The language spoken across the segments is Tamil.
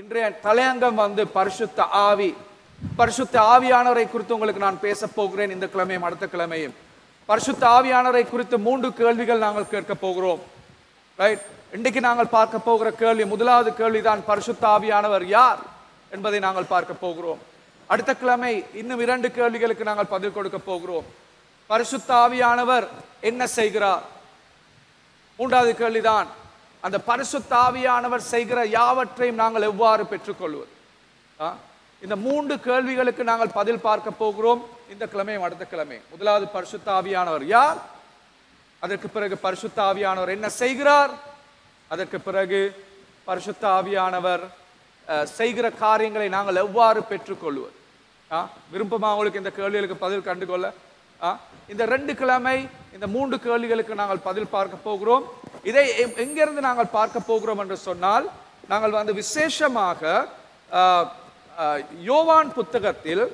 இன்றைய தலையங்கம் பரிசுத்த ஆவி. பரிசுத்த ஆவியானவரை குறித்து உங்களுக்கு நான் பேச போகிறேன். இந்த கிழமையும் அடுத்த கிழமையும் பரிசுத்த ஆவியானவரை குறித்து 3 கேள்விகள் நாங்கள் கேட்க போகிறோம். ரைட், இன்றைக்கு நாங்கள் பார்க்க போகிற கேள்வி, முதலாவது கேள்விதான் பரிசுத்த ஆவியானவர் யார் என்பதை நாங்கள் பார்க்க போகிறோம். அடுத்த கிழமை இன்னும் 2 கேள்விகளுக்கு நாங்கள் பதில் கொடுக்க போகிறோம். பரிசுத்த ஆவியானவர் என்ன செய்கிறார்? 3வது கேள்விதான் அந்த பரிசுத்த ஆவியானவர் செய்கிற யாவற்றையும் நாங்கள் எவ்வாறு பெற்றுக்கொள்வது. இந்த 3 கேள்விகளுக்கு நாங்கள் பதில் பார்க்க போகிறோம் இந்த கிழமையும் அடுத்த கிழமை. முதலாவது பரிசுத்த ஆவியானவர் யார், அதற்கு பிறகு பரிசுத்த ஆவியானவர் என்ன செய்கிறார், அதற்கு பிறகு பரிசுத்த ஆவியானவர் செய்கிற காரியங்களை நாங்கள் எவ்வாறு பெற்றுக்கொள்வது. விருப்பமா உங்களுக்கு இந்த கேள்விகளுக்கு பதில் கண்டுகொள்ள? இந்த 2 கிழமை இந்த 3 கேள்விகளுக்கு நாங்கள் பதில் பார்க்க போகிறோம். இதை எங்கிருந்து நாங்கள் பார்க்க போகிறோம் என்று சொன்னால், நாங்கள் விசேஷமாக யோவான் புத்தகத்தில்,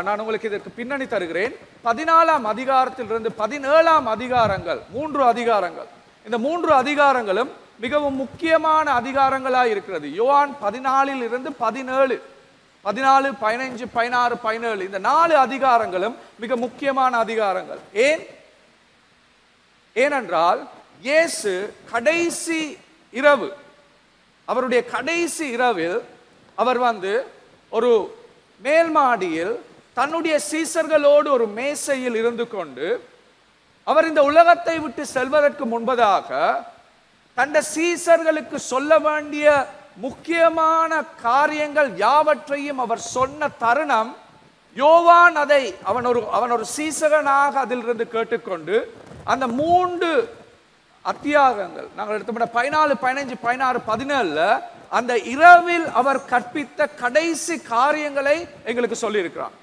நான் உங்களுக்கு இதற்கு பின்னணி தருகிறேன், 14ஆம் அதிகாரத்திலிருந்து 17ஆம் அதிகாரங்கள், 3 அதிகாரங்கள். இந்த 3 அதிகாரங்களும் மிகவும் முக்கியமான அதிகாரங்களாக இருக்கிறது. யோவான் 14 இருந்து 17, 14, 15, 16, 17 இந்த 4 அதிகாரங்களும் மிக முக்கியமான அதிகாரங்கள். ஏனென்றால் இயேசு கடைசி இரவு, அவருடைய கடைசி இரவில் அவர் ஒரு மேல் மாடியில் தன்னுடைய சீசர்களோடு ஒரு மேசையில் இருந்து கொண்டு, அவர் இந்த உலகத்தை விட்டு செல்வதற்கு முன்பதாக தன் சீசர்களுக்கு சொல்ல வேண்டிய முக்கியமான காரியங்கள் யாவற்றையும் அவர் சொன்ன தருணம். யோவான் அதை அவன் ஒரு சீசகனாக அதிலிருந்து கேட்டுக்கொண்டு அந்த 3 அத்தியாகங்கள் நாங்கள் எடுத்துக்கிட்ட 14, 15, 16, 17 அந்த இரவில் அவர் கற்பித்த கடைசி காரியங்களை எங்களுக்கு சொல்லி இருக்கிறார்.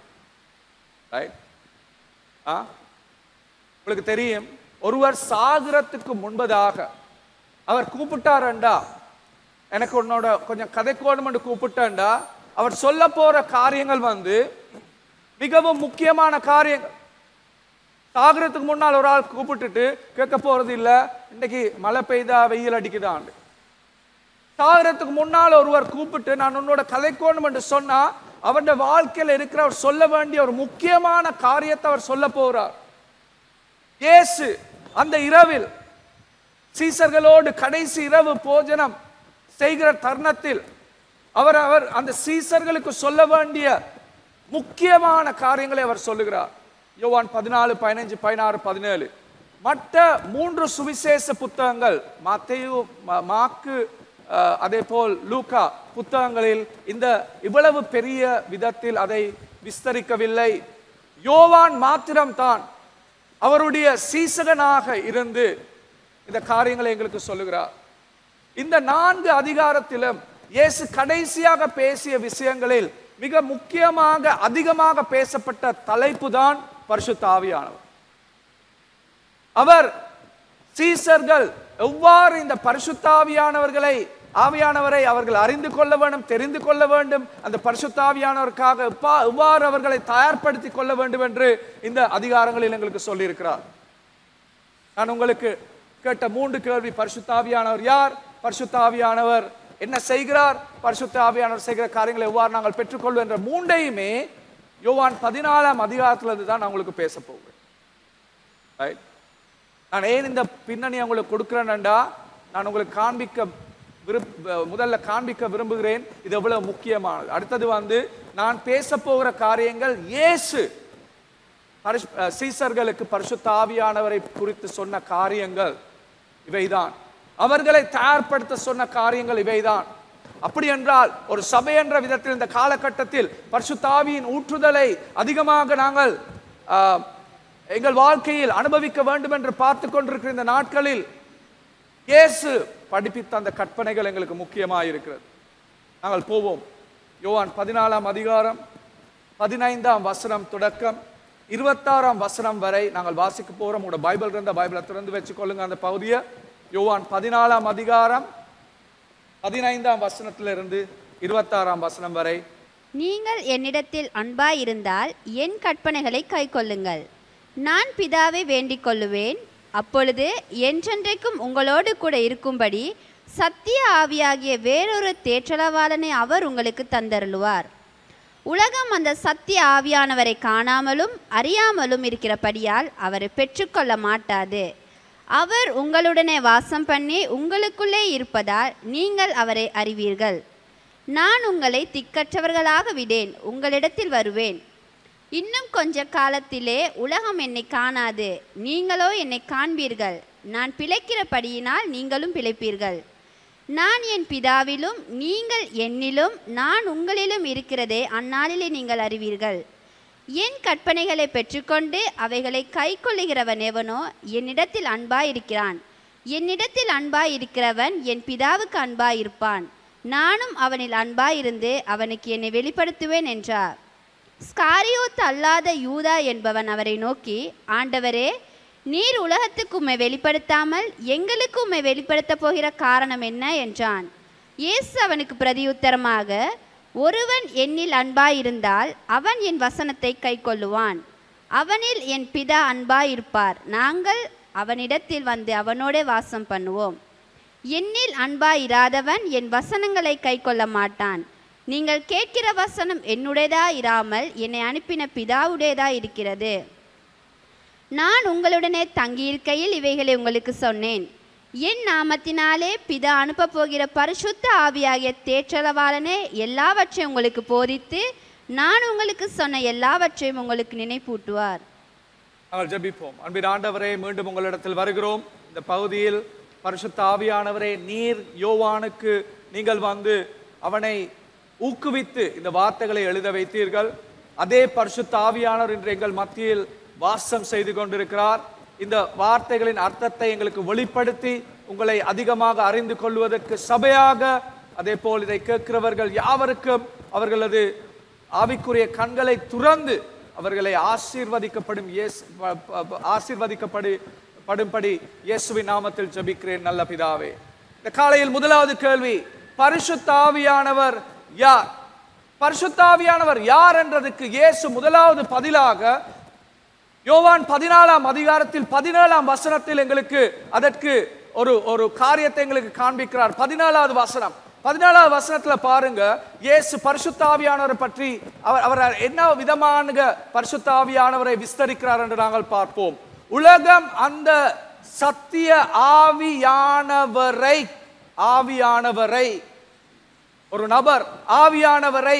உங்களுக்கு தெரியும், ஒருவர் சாகிறதுக்கு முன்பதாக அவர் கூப்பிட்டாரண்டா, எனக்கு உன்னோட கொஞ்சம் கதைக்கோடும் என்று கூப்பிட்டா, அவர் சொல்ல போற காரியங்கள் மிகவும் முக்கியமான காரியங்கள். சாகிறதுக்கு முன்னால் ஒரு ஆள் கூப்பிட்டுட்டு கேட்க போறது இல்ல, இன்னைக்கு மழை பெய்தா வெயில் அடிக்குதான். சாகிறதுக்கு முன்னால் ஒருவர் கூப்பிட்டு நான் உன்னோட கதைக்கோணும் என்று சொன்னா, அவருடைய வாழ்க்கையில் இருக்கிற அவர் சொல்ல வேண்டிய ஒரு முக்கியமான காரியத்தை அவர் சொல்ல போறார். இயேசு அந்த இரவில் சீசர்களோடு கடைசி இரவு போஜனம் செய்கிற தருணத்தில் அவர் அந்த சீசர்களுக்கு சொல்ல வேண்டிய முக்கியமான காரியங்களை அவர் சொல்லுகிறார். யோவான் 14, 15, 16, 17 மற்ற 3 சுவிசேஷ புத்தகங்கள், மத்தேயு, மாற்கு, அதே போல் லூக்கா புத்தகங்களில் இவ்வளவு பெரிய விதத்தில் அதை விஸ்தரிக்கவில்லை. யோவான் மாத்திரம்தான் அவருடைய சீசகனாக இருந்து இந்த காரியங்களை எங்களுக்கு சொல்லுகிறார். இந்த 4 அதிகாரத்திலும் இயேசு கடைசியாக பேசிய விஷயங்களில் மிக முக்கியமாக அதிகமாக பேசப்பட்ட தலைப்பு தான் பரிசுத்த ஆவியானவர். அவர் சீசர்கள் எவ்வாறு இந்த பரிசுத்த ஆவியானவரை அவர்கள் அறிந்து கொள்ள வேண்டும், தெரிந்து கொள்ள வேண்டும், அந்த பரிசுத்த ஆவியானவருக்காக எவ்வாறு அவர்களை தயார்படுத்திக் கொள்ள வேண்டும் என்று இந்த அதிகாரங்களில் எங்களுக்கு சொல்லி இருக்கிறார். நான் உங்களுக்கு கேட்ட 3 கேள்வி, பரிசுத்த ஆவியானவர் யார், பரிசுத்த ஆவியானவர் என்ன செய்கிறார், பரிசுத்த ஆவியானவர் செய்கிற காரியங்களை எவ்வாறு நாங்கள் பெற்றுக்கொள்வோம் என்ற 3ஐயுமே யோவான் 14ஆம் அதிகாரத்திலிருந்து தான் நான் உங்களுக்கு பேச போகிறேன். நான் ஏன் இந்த பின்னணி உங்களுக்கு கொடுக்கிறேன்டா, நான் உங்களுக்கு முதல்ல காண்பிக்க விரும்புகிறேன் இது எவ்வளவு முக்கியமானது. அடுத்தது நான் பேச போகிற காரியங்கள் இயேசு சீசர்களுக்கு பரிசுத்த ஆவியானவரை குறித்து சொன்ன காரியங்கள் இவைதான், அவர்களை தயார்படுத்த சொன்ன காரியங்கள் இவைதான். அப்படி என்றால் ஒரு சபை என்ற விதத்தில் இந்த காலகட்டத்தில் பரிசுத்த ஆவியின் ஊற்றுதலை அதிகமாக நாங்கள் எங்கள் வாழ்க்கையில் அனுபவிக்க வேண்டும் என்று பார்த்து கொண்டிருக்கிற இந்த நாட்களில் இயேசு படிப்பித்த அந்த கற்பனைகள் எங்களுக்கு முக்கியமாக இருக்கிறது. நாங்கள் போவோம். யோவான் 14ஆம் அதிகாரம் 15ஆம் வசனம் தொடக்கம் 26ஆம் வசனம் வரை நாங்கள் வாசிக்க போறோம். உங்களோட பைபிள் இருந்த பைபிளை திறந்து வச்சுக்கொள்ளுங்க அந்த பகுதியை. யோவான் 14ஆம் அதிகாரம் 15ஆம் வசனத்திலிருந்து 26ஆம் வசனம் வரை. நீங்கள் என்னிடத்தில் அன்பாயிருந்தால் என் கற்பனைகளை கைக்கொள்ளுங்கள். நான் பிதாவை வேண்டிக் கொள்ளுவேன், அப்பொழுது என்றென்றைக்கும் உங்களோடு கூட இருக்கும்படி சத்திய ஆவியாகிய வேறொரு தேற்றளவாளனை அவர் உங்களுக்கு தந்தருளுவார். உலகம் அந்த சத்திய ஆவியானவரை காணாமலும் அறியாமலும் இருக்கிறபடியால் அவரை பெற்றுக்கொள்ள மாட்டாது. அவர் உங்களுடனே வாசம் பண்ணி உங்களுக்குள்ளே இருப்பதால் நீங்கள் அவரை அறிவீர்கள். நான் உங்களை திக்கற்றவர்களாக விடேன், உங்களிடத்தில் வருவேன். இன்னும் கொஞ்ச காலத்திலே உலகம் என்னை காணாது, நீங்களோ என்னை காண்பீர்கள். நான் பிழைக்கிறபடியினால் நீங்களும் பிழைப்பீர்கள். நான் என் பிதாவிலும் நீங்கள் என்னிலும் நான் உங்களிலும் இருக்கிறதே அந்நாளிலே நீங்கள் அறிவீர்கள். என் கற்பனைகளை பெற்றுக்கொண்டு அவைகளை கை கொள்ளுகிறவன் எவனோ என்னிடத்தில் அன்பாயிருக்கிறான். என்னிடத்தில் அன்பாயிருக்கிறவன் என் பிதாவுக்கு அன்பாயிருப்பான். நானும் அவனில் அன்பாயிருந்து அவனுக்கு என்னை வெளிப்படுத்துவேன் என்றார். ஸ்காரியோத் அல்லாத யூதா என்பவன் அவரை நோக்கி, ஆண்டவரே, நீர் உலகத்துக்கு உம்மை வெளிப்படுத்தாமல் எங்களுக்கு உம்மை வெளிப்படுத்தப் போகிற காரணம் என்ன என்றான். இயேசு அவனுக்கு பிரதியுத்தரமாக, ஒருவன் என்னில் அன்பாயிருந்தால் அவன் என் வசனத்தை கைக்கொள்ளுவான். அவனில் என் பிதா அன்பாயிருப்பார். நாங்கள் அவனிடத்தில் வந்து அவனோடே வாசம் பண்ணுவோம். என்னில் அன்பாயிராதவன் என் வசனங்களை கைக்கொள்ள மாட்டான். நீங்கள் கேட்கிற வசனம் என்னுடையதா இராமல் என்னை அனுப்பின பிதாவுடையதா இருக்கிறது. நான் உங்களுடனே தங்கியிருக்கையில் இவைகளை உங்களுக்கு சொன்னேன். என் நாமத்தினாலே பிதா அனுப்ப போகிற பரிசுத்த ஆவியாகிய தேற்றளவாளனே எல்லாவற்றையும் உங்களுக்கு போதித்து நான் உங்களுக்கு சொன்ன எல்லாவற்றையும் உங்களுக்கு நினைப்பூட்டுவார். நாங்கள் ஜெபிப்போம். அன்பின் ஆண்டவரே, மீண்டும் உங்களிடத்தில் வருகிறோம். இந்த பகுதியில் பரிசுத்த ஆவியானவரே, நீர் யோவானுக்கு நீங்கள் வந்து அவனை ஊக்குவித்து இந்த வார்த்தைகளை எழுத வைத்தீர்கள். அதே பரிசுத்த ஆவியானவர் இன்று எங்கள் மத்தியில் வாசம் செய்து கொண்டிருக்கிறார். இந்த வார்த்தைகளின் அர்த்தத்தை எங்களுக்கு வெளிப்படுத்தி உங்களை அதிகமாக அறிந்து கொள்வதற்கு சபையாக, அதே போல் இதை கேட்கிறவர்கள் யாவருக்கும் அவர்களது ஆவிக்குரிய கண்களை துறந்து அவர்களை ஆசீர்வதிக்கப்படும்படி இயேசுவின் நாமத்தில் ஜெபிக்கிறேன் நல்ல பிதாவே. இந்த காலையில் முதலாவது கேள்வி, பரிசுத்த ஆவியானவர் யார்? பரிசுத்த ஆவியானவர் யார் என்றதுக்கு இயேசு முதலாவது பதிலாக யோவான் 14ஆம் அதிகாரத்தில் 17ஆம் வசனத்தில் எங்களுக்கு அதற்கு ஒரு காரியத்தை எங்களுக்கு காண்பிக்கிறார். 14வது வசனம். 14வது வசனத்துல பாருங்க, இயேசு பரிசுத்த ஆவியானவரை பற்றி அவர் என்ன விதமான பரிசுத்த ஆவியானவரை விஸ்தரிக்கிறார் என்று நாங்கள் பார்ப்போம். உலகம் அந்த சத்திய ஆவியானவரை ஒரு நபர் ஆவியானவரை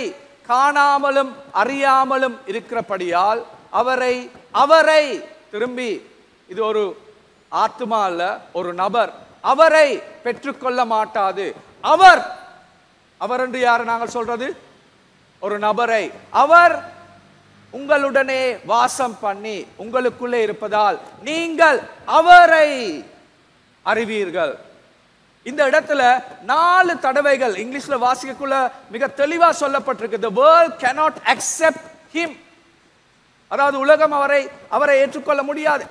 காணாமலும் அறியாமலும் இருக்கிறபடியால் அவரை திரும்பி, இது ஒரு ஆத்மா அல்ல, ஒரு நபர், அவரை பெற்றுக்கொள்ள மாட்டாது. அவர் என்று யாரை நாங்கள் சொல்றது? ஒரு நபரை. அவர் உங்களுடனே வாசம் பண்ணி உங்களுக்குள்ளே இருப்பதால் நீங்கள் அவரை அறிவீர்கள். இந்த இடத்துல 4 தடவைகள் இங்கிலீஷ்ல வாசிக்கக்குள்ள மிக தெளிவா சொல்லப்பட்டிருக்கு. The world cannot accept him. அதாவது உலகம் அவரை ஏற்றுக்கொள்ள முடியாது.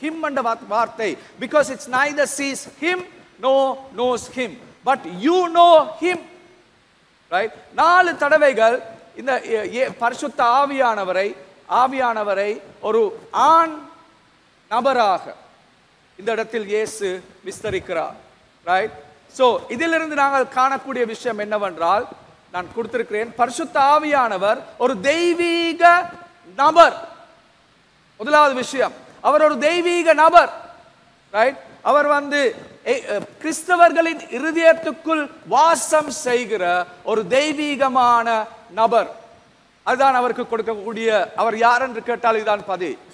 him என்ற வார்த்தை, because it's neither sees him nor knows him, but you know him. Right? 4 தடவைகள் இந்த பரிசுத்த ஆவியானவரை ஒரு ஆண் நபராக இந்த இடத்தில் இயேசு விஸ்தரிக்கிறார். ரைட்? சோ இதிலிருந்து நாங்கள் காணக்கூடிய விஷயம் என்னவென்றால், நான் கொடுத்திருக்கிறேன், பரிசுத்த ஆவியானவர் ஒரு தெய்வீக நபர். முதலாவது விஷயம், அவர் ஒரு தெய்வீக நபர். ரைட்? அவர் கிறிஸ்தவர்களின் இருதயத்துக்குள் வாசம் செய்கிற ஒரு தெய்வீகமான நபர். அதுதான் அவருக்கு கொடுக்கக்கூடிய, அவர் யார் என்று கேட்டால் இதுதான்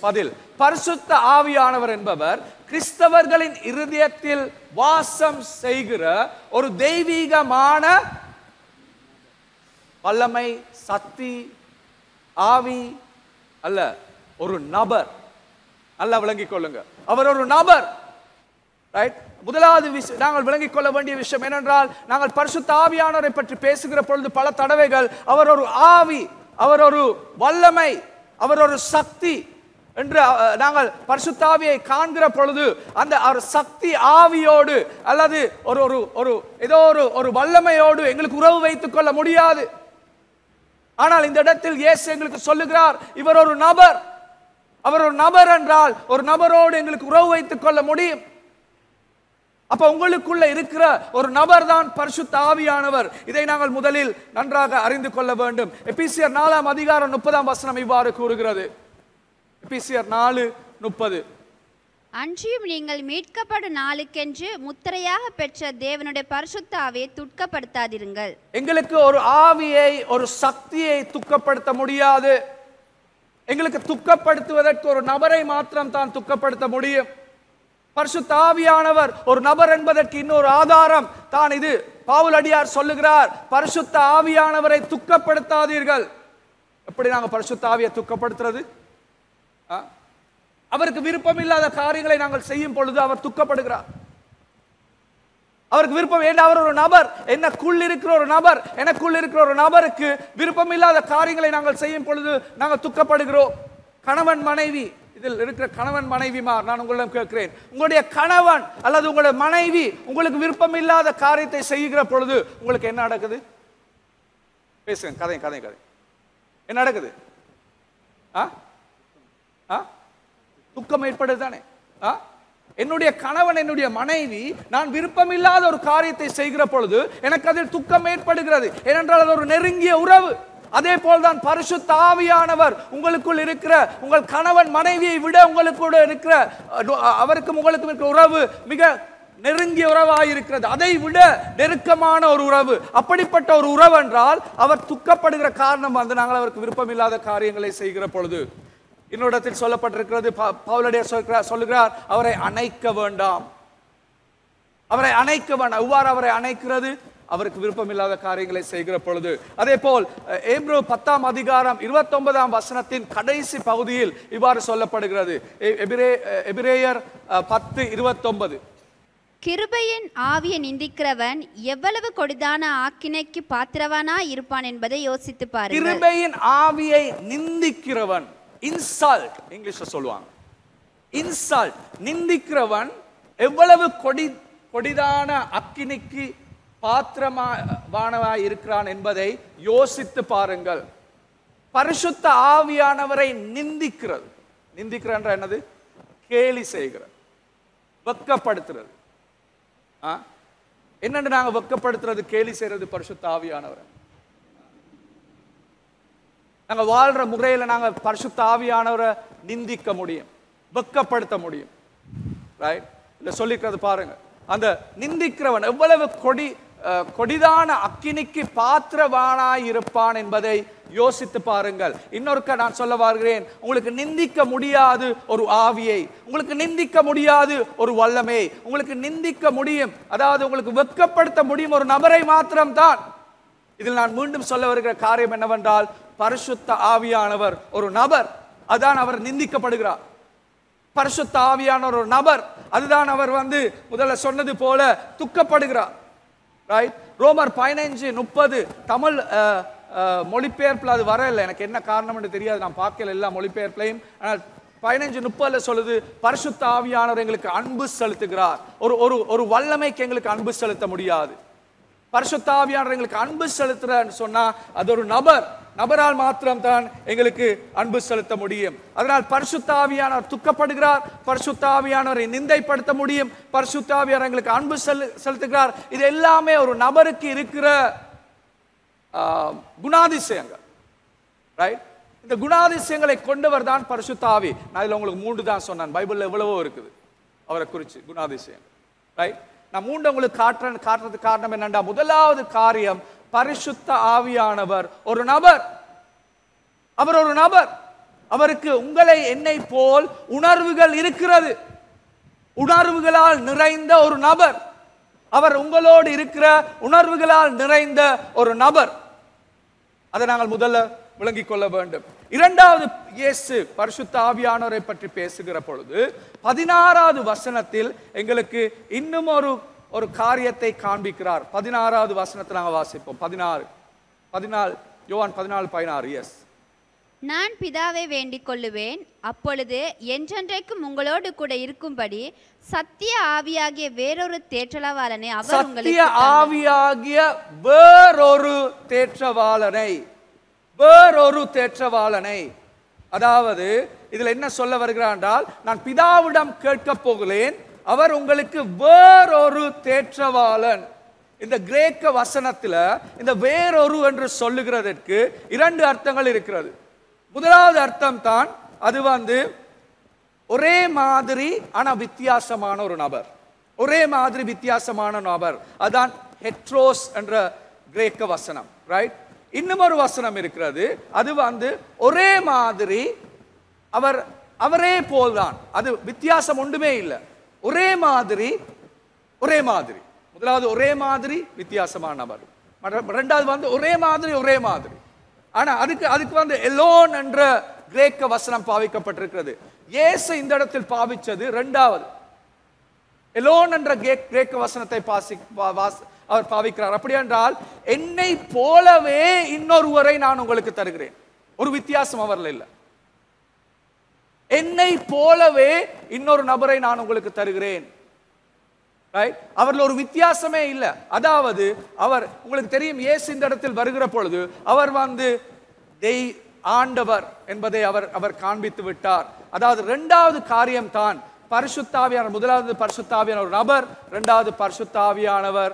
பதில். பரிசுத்த ஆவியானவர் என்பவர் கிறிஸ்தவர்களின் இருதயத்தில் வாசம் செய்கிற ஒரு தெய்வீகமான வல்லமை, சக்தி, ஆவி அல்ல, ஒரு நபர். நல்லா விளங்கிக் கொள்ளுங்க, அவர் ஒரு நபர். ரைட்? முதலாவது நாங்கள் விளங்கிக் கொள்ள வேண்டிய விஷயம் என்னென்றால், நாங்கள் பரிசுத்த ஆவியானவரை பற்றி பேசுகிற பொழுது பல தடவைகள் அவர் ஒரு ஆவி, அவர் ஒரு வல்லமை, அவர் ஒரு சக்தி என்று நாங்கள் பரிசுத்த ஆவியை காண்கிற பொழுது அந்த சக்தி ஆவியோடு அல்லது ஏதோ ஒரு வல்லமையோடு எங்களுக்கு உறவு வைத்துக் கொள்ள முடியாது. ஆனால் இந்த இடத்தில் இயேசு எங்களுக்கு சொல்லுகிறார், இவர் ஒரு நபர். அவர் ஒரு நபர் என்றால் ஒரு நபரோடு எங்களுக்கு உறவு வைத்துக் கொள்ள முடியும். அப்ப உங்களுக்குள்ள இருக்கிற ஒரு நபர் தான் பரிசுத்த ஆவியானவர். இதை நாங்கள் முதலில் நன்றாக அறிந்து கொள்ள வேண்டும். எபேசியர் 4 அதிகாரம் 30 இவ்வாறு கூறுகிறது. எபேசியர் 4:30. அன்றியும் நீங்கள் மீட்கப்படும் நாளுக்கென்று முத்திரையாக பெற்ற தேவனுடைய பரிசுத்த ஆவியை துக்கப்படுத்தாதிருங்கள். எங்களுக்கு ஒரு ஆவியை, ஒரு சக்தியை துக்கப்படுத்த முடியாது. எங்களுக்கு துக்கப்படுத்துவதற்கு ஒரு நபரை மாத்திரம் தான் துக்கப்படுத்த முடியும். பரிசுத்த ஆவியானவர் ஒரு நபர் என்பதற்கு இன்னொரு ஆதாரம் தான் இது. பவுலடியார் சொல்லுகிறார், பரிசுத்த ஆவியானவரை துக்கப்படுத்தாதீர்கள். எப்படி நாங்கள் பரிசுத்த ஆவியை துக்கப்படுத்துறது? அவருக்கு விருப்பம் இல்லாத காரியங்களை நாங்கள் செய்யும் பொழுது அவர் துக்கப்படுகிறார். அவருக்கு விருப்பம் ஏன்? அவர் ஒரு நபர், எனக்குள் இருக்கிற ஒரு நபர், எனக்குள் இருக்கிற ஒரு நபருக்கு விருப்பம் இல்லாத காரியங்களை நாங்கள் செய்யும் பொழுது நாங்கள் துக்கப்படுகிறோம். கணவன் மனைவி, இதில் இருக்கிற கணவன் மனைவிமார், நான் உங்களிடம் கேட்கிறேன், உங்களுடைய கணவன் அல்லது உங்களுடைய மனைவி உங்களுக்கு விருப்பம் இல்லாத காரியத்தை செய்கிற பொழுது உங்களுக்கு என்ன நடக்குது? பேசுங்க, கதை கதை கதை என்ன நடக்குது? துக்கம் ஏற்படுது தானே? என்னுடைய கணவன், என்னுடைய மனைவி நான் விருப்பம் இல்லாத ஒரு காரியத்தை செய்கிற பொழுது எனக்கு அதில் துக்கம் ஏற்படுகிறது. ஏனென்றால் அது ஒரு நெருங்கிய உறவு. அதே போல்தான் பரிசுத்த ஆவியானவர் உங்களுக்குள் இருக்கிற உங்கள் கணவன் மனைவியை விட உங்களுக்கு இருக்கிற அவருக்கும் உங்களுக்கும் இருக்கிற உறவு மிக நெருங்கிய உறவாக இருக்கிறது. அதை விட நெருக்கமான ஒரு உறவு. அப்படிப்பட்ட ஒரு உறவு என்றால் அவர் துக்கப்படுகிற காரணம் வந்து நாங்கள் அவருக்கு விருப்பம் இல்லாத காரியங்களை செய்கிற பொழுது. இன்னொரு சொல்லப்பட்டிருக்கிறது, பவுலடியார் சொல்லுகிறார், அவரை அணைக்க வேண்டாம், அவரை அணைக்க வேண்டாம். எவ்வாறு அவரை அணைக்கிறது? அவருக்கு விருப்பம் இல்லாத காரியங்களை செய்கிற பொழுது. அதே போல் எபிரேயர் 10 அதிகாரம் 29 கடைசி பகுதியில் இவ்வாறு சொல்லப்படுகிறது. எபிரேயர் 10:29. கிருபையின் ஆவியை நிந்திக்கிறவன் எவ்வளவு கொடிதான ஆக்கினைக்கு பாத்திரவானா இருப்பான் என்பதை யோசித்து பாருங்கள். கிருபையின் ஆவியை நிந்திக்கிறவன், இன்சல்ட் இங்கிலீஷ்ல சொல்லுவாங்க, இன்சல்ட், நிந்திக்கிறவன் எவ்வளவு கொடிதான அக்கினிக்கு பாத்திரமானவாய் இருக்கிறான் என்பதை யோசித்து பாருங்கள். பரிசுத்த ஆவியானவரை நிந்திக்கிறது, நிந்திக்கிற என்னது? கேலி செய்கிறது, வெட்கப்படுத்துறது. என்னன்னு நாங்க வெட்கப்படுத்துறது, கேலி செய்யறது பரிசுத்த ஆவியானவரை. நாங்க வாழ்ற முறையில நாங்க பரிசுத்த ஆவியானவரை நிந்திக்க முடியும், வெட்கப்படுத்த முடியும். ரைட்? இல்ல சொல்லிக்கிறது பாருங்க, அந்த நிந்திக்கிறவன் எவ்வளவு கொடிதான அக்கினிக்கு பாத்திரவானாய் இருப்பான் என்பதை யோசித்து பாருங்கள். இன்னொருக்க நான் சொல்ல வருகிறேன், உங்களுக்கு நிந்திக்க முடியாது ஒரு ஆவியை, உங்களுக்கு நிந்திக்க முடியாது ஒரு வல்லமை, உங்களுக்கு நிந்திக்க முடியும், அதாவது உங்களுக்கு வெட்கப்படுத்த முடியும் ஒரு நபரை மாத்திரம்தான். இதில் நான் மீண்டும் சொல்ல வருகிற காரியம் என்னவென்றால், பரிசுத்த ஆவியானவர் ஒரு நபர், அதான் அவர் நிந்திக்கப்படுகிறார். பரிசுத்த ஆவியானவர் ஒரு நபர், அதுதான் அவர் வந்து முதல்ல சொன்னது போல துக்கப்படுகிறார். ரைட்? ரோமர் 15:30 தமிழ் மொழிபெயர்ப்பில் அது வரல, எனக்கு என்ன காரணம்னு தெரியாது, நான் பார்க்கல எல்லா மொழிபெயர்ப்புலையும். 15:30 சொல்லுது, பரிசுத்த ஆவியானவர் எங்களுக்கு அன்பு செலுத்துகிறார். ஒரு வல்லமைக்கு எங்களுக்கு அன்பு செலுத்த முடியாது. பரிசுத்த ஆவியானவர் எங்களுக்கு அன்பு செலுத்துறான்னு சொன்னா அது ஒரு நபரால் மாத்திரம் தான் எங்களுக்கு அன்பு செலுத்த முடியும். அதனால் பரிசுத்த ஆவியானவர் துக்கப்படுகிறார், பரிசுத்த ஆவியானவரை நிந்தைப்படுத்த முடியும், பரிசுத்த ஆவியானவர் எங்களுக்கு அன்பு செலுத்துகிறார். இது எல்லாமே ஒரு நபருக்கு இருக்கிற குணாதிசயங்கள். ரைட்? இந்த குணாதிசயங்களை கொண்டவர் தான் பரிசுத்த ஆவி. நான் இதுல உங்களுக்கு 3 தான் சொன்னேன், பைபிள்ல எவ்வளவோ இருக்குது அவரை குறித்து குணாதிசயங்கள். ரைட்? நான் 3 உங்களுக்கு காட்டுறதுக்கு காரணம் என்னண்டா, முதலாவது காரியம், பரிசுத்த ஆவியானவர் ஒரு நபர். அவர் ஒரு நபர், அவருக்கு உங்களை என்னை போல் உணர்வுகள் இருக்கிறது, உணர்வுகளால் நிறைந்த ஒரு நபர். அவர் உங்களோடு இருக்கிற உணர்வுகளால் நிறைந்த ஒரு நபர். அதை நாங்கள் முதல்ல விளங்கிக் கொள்ள வேண்டும். இரண்டாவது, இயேசு பரிசுத்த ஆவியானவரை பற்றி பேசுகிற பொழுது 16வது வசனத்தில் எங்களுக்கு இன்னும் ஒரு காரியத்தை காண்பிக்கிறார். 16வது வசனத்தை நாங்கள் வாசிப்போம். 14 யோவான் 14:16. எஸ், நான் பிதாவை வேண்டிக் கொள்ளுவேன், அப்பொழுது என்றென்றைக்கும் உங்களோடு கூட இருக்கும்படி சத்திய ஆவியாகிய வேறொரு தேற்றவாளனை அவர் உங்களுக்கு, சத்திய ஆவியாகிய வேறொரு தேற்றவாளனை, அதாவது இதுல என்ன சொல்ல வருகிறார் என்றால், நான் பிதாவிடம் கேட்க போகிறேன், அவர் உங்களுக்கு வேறொரு தேற்றவாளன். இந்த கிரேக்க வசனத்துல இந்த வேறொரு என்று சொல்லுகிறதற்கு 2 அர்த்தங்கள் இருக்கிறது. முதலாவது அர்த்தம் தான் அது ஒரே மாதிரி ஆனா வித்தியாசமான ஒரு நபர், ஒரே மாதிரி வித்தியாசமான நபர். அதான் ஹெட்ரோஸ் என்ற கிரேக்க வசனம், ரைட்? இன்னும் ஒரு வசனம் இருக்கிறது, அது ஒரே மாதிரி, அவரே போல்தான், அது வித்தியாசம் ஒன்றுமே இல்லை, ஒரே மாதிரி ஒரே மாதிரி. முதலாவது ஒரே மாதிரி வித்தியாசமான நபர், ரெண்டாவது ஒரே மாதிரி ஒரே மாதிரி. ஆனா அதுக்கு எலோன் என்ற கிரேக்க வசனம் பாவிக்கப்பட்டிருக்கிறது. இயேசு இந்த இடத்தில் பாவிச்சது இரண்டாவது எலோன் என்ற கிரேக்க வசனத்தை அவர் பாவிக்கிறார். அப்படி என்றால் என்னை போலவே இன்னொருவரை நான் உங்களுக்கு தருகிறேன். ஒரு வித்தியாசம் அவர்ல இல்லை. என்னை போலவே இன்னொரு நபரை நான் உங்களுக்கு தருகிறேன். அவர்ல ஒரு வித்தியாசமே இல்லை. அதாவது அவர், உங்களுக்கு தெரியும், இயேசு இந்த இடத்தில் வருகிற பொழுது அவர் ஆண்டவர் என்பதை அவர் காண்பித்து விட்டார். அதாவது இரண்டாவது காரியம் தான் பரிசுத்தாவியானவர். முதலாவது பரிசுத்தாவியான ஒரு நபர், இரண்டாவது பரிசுத்தாவியானவர்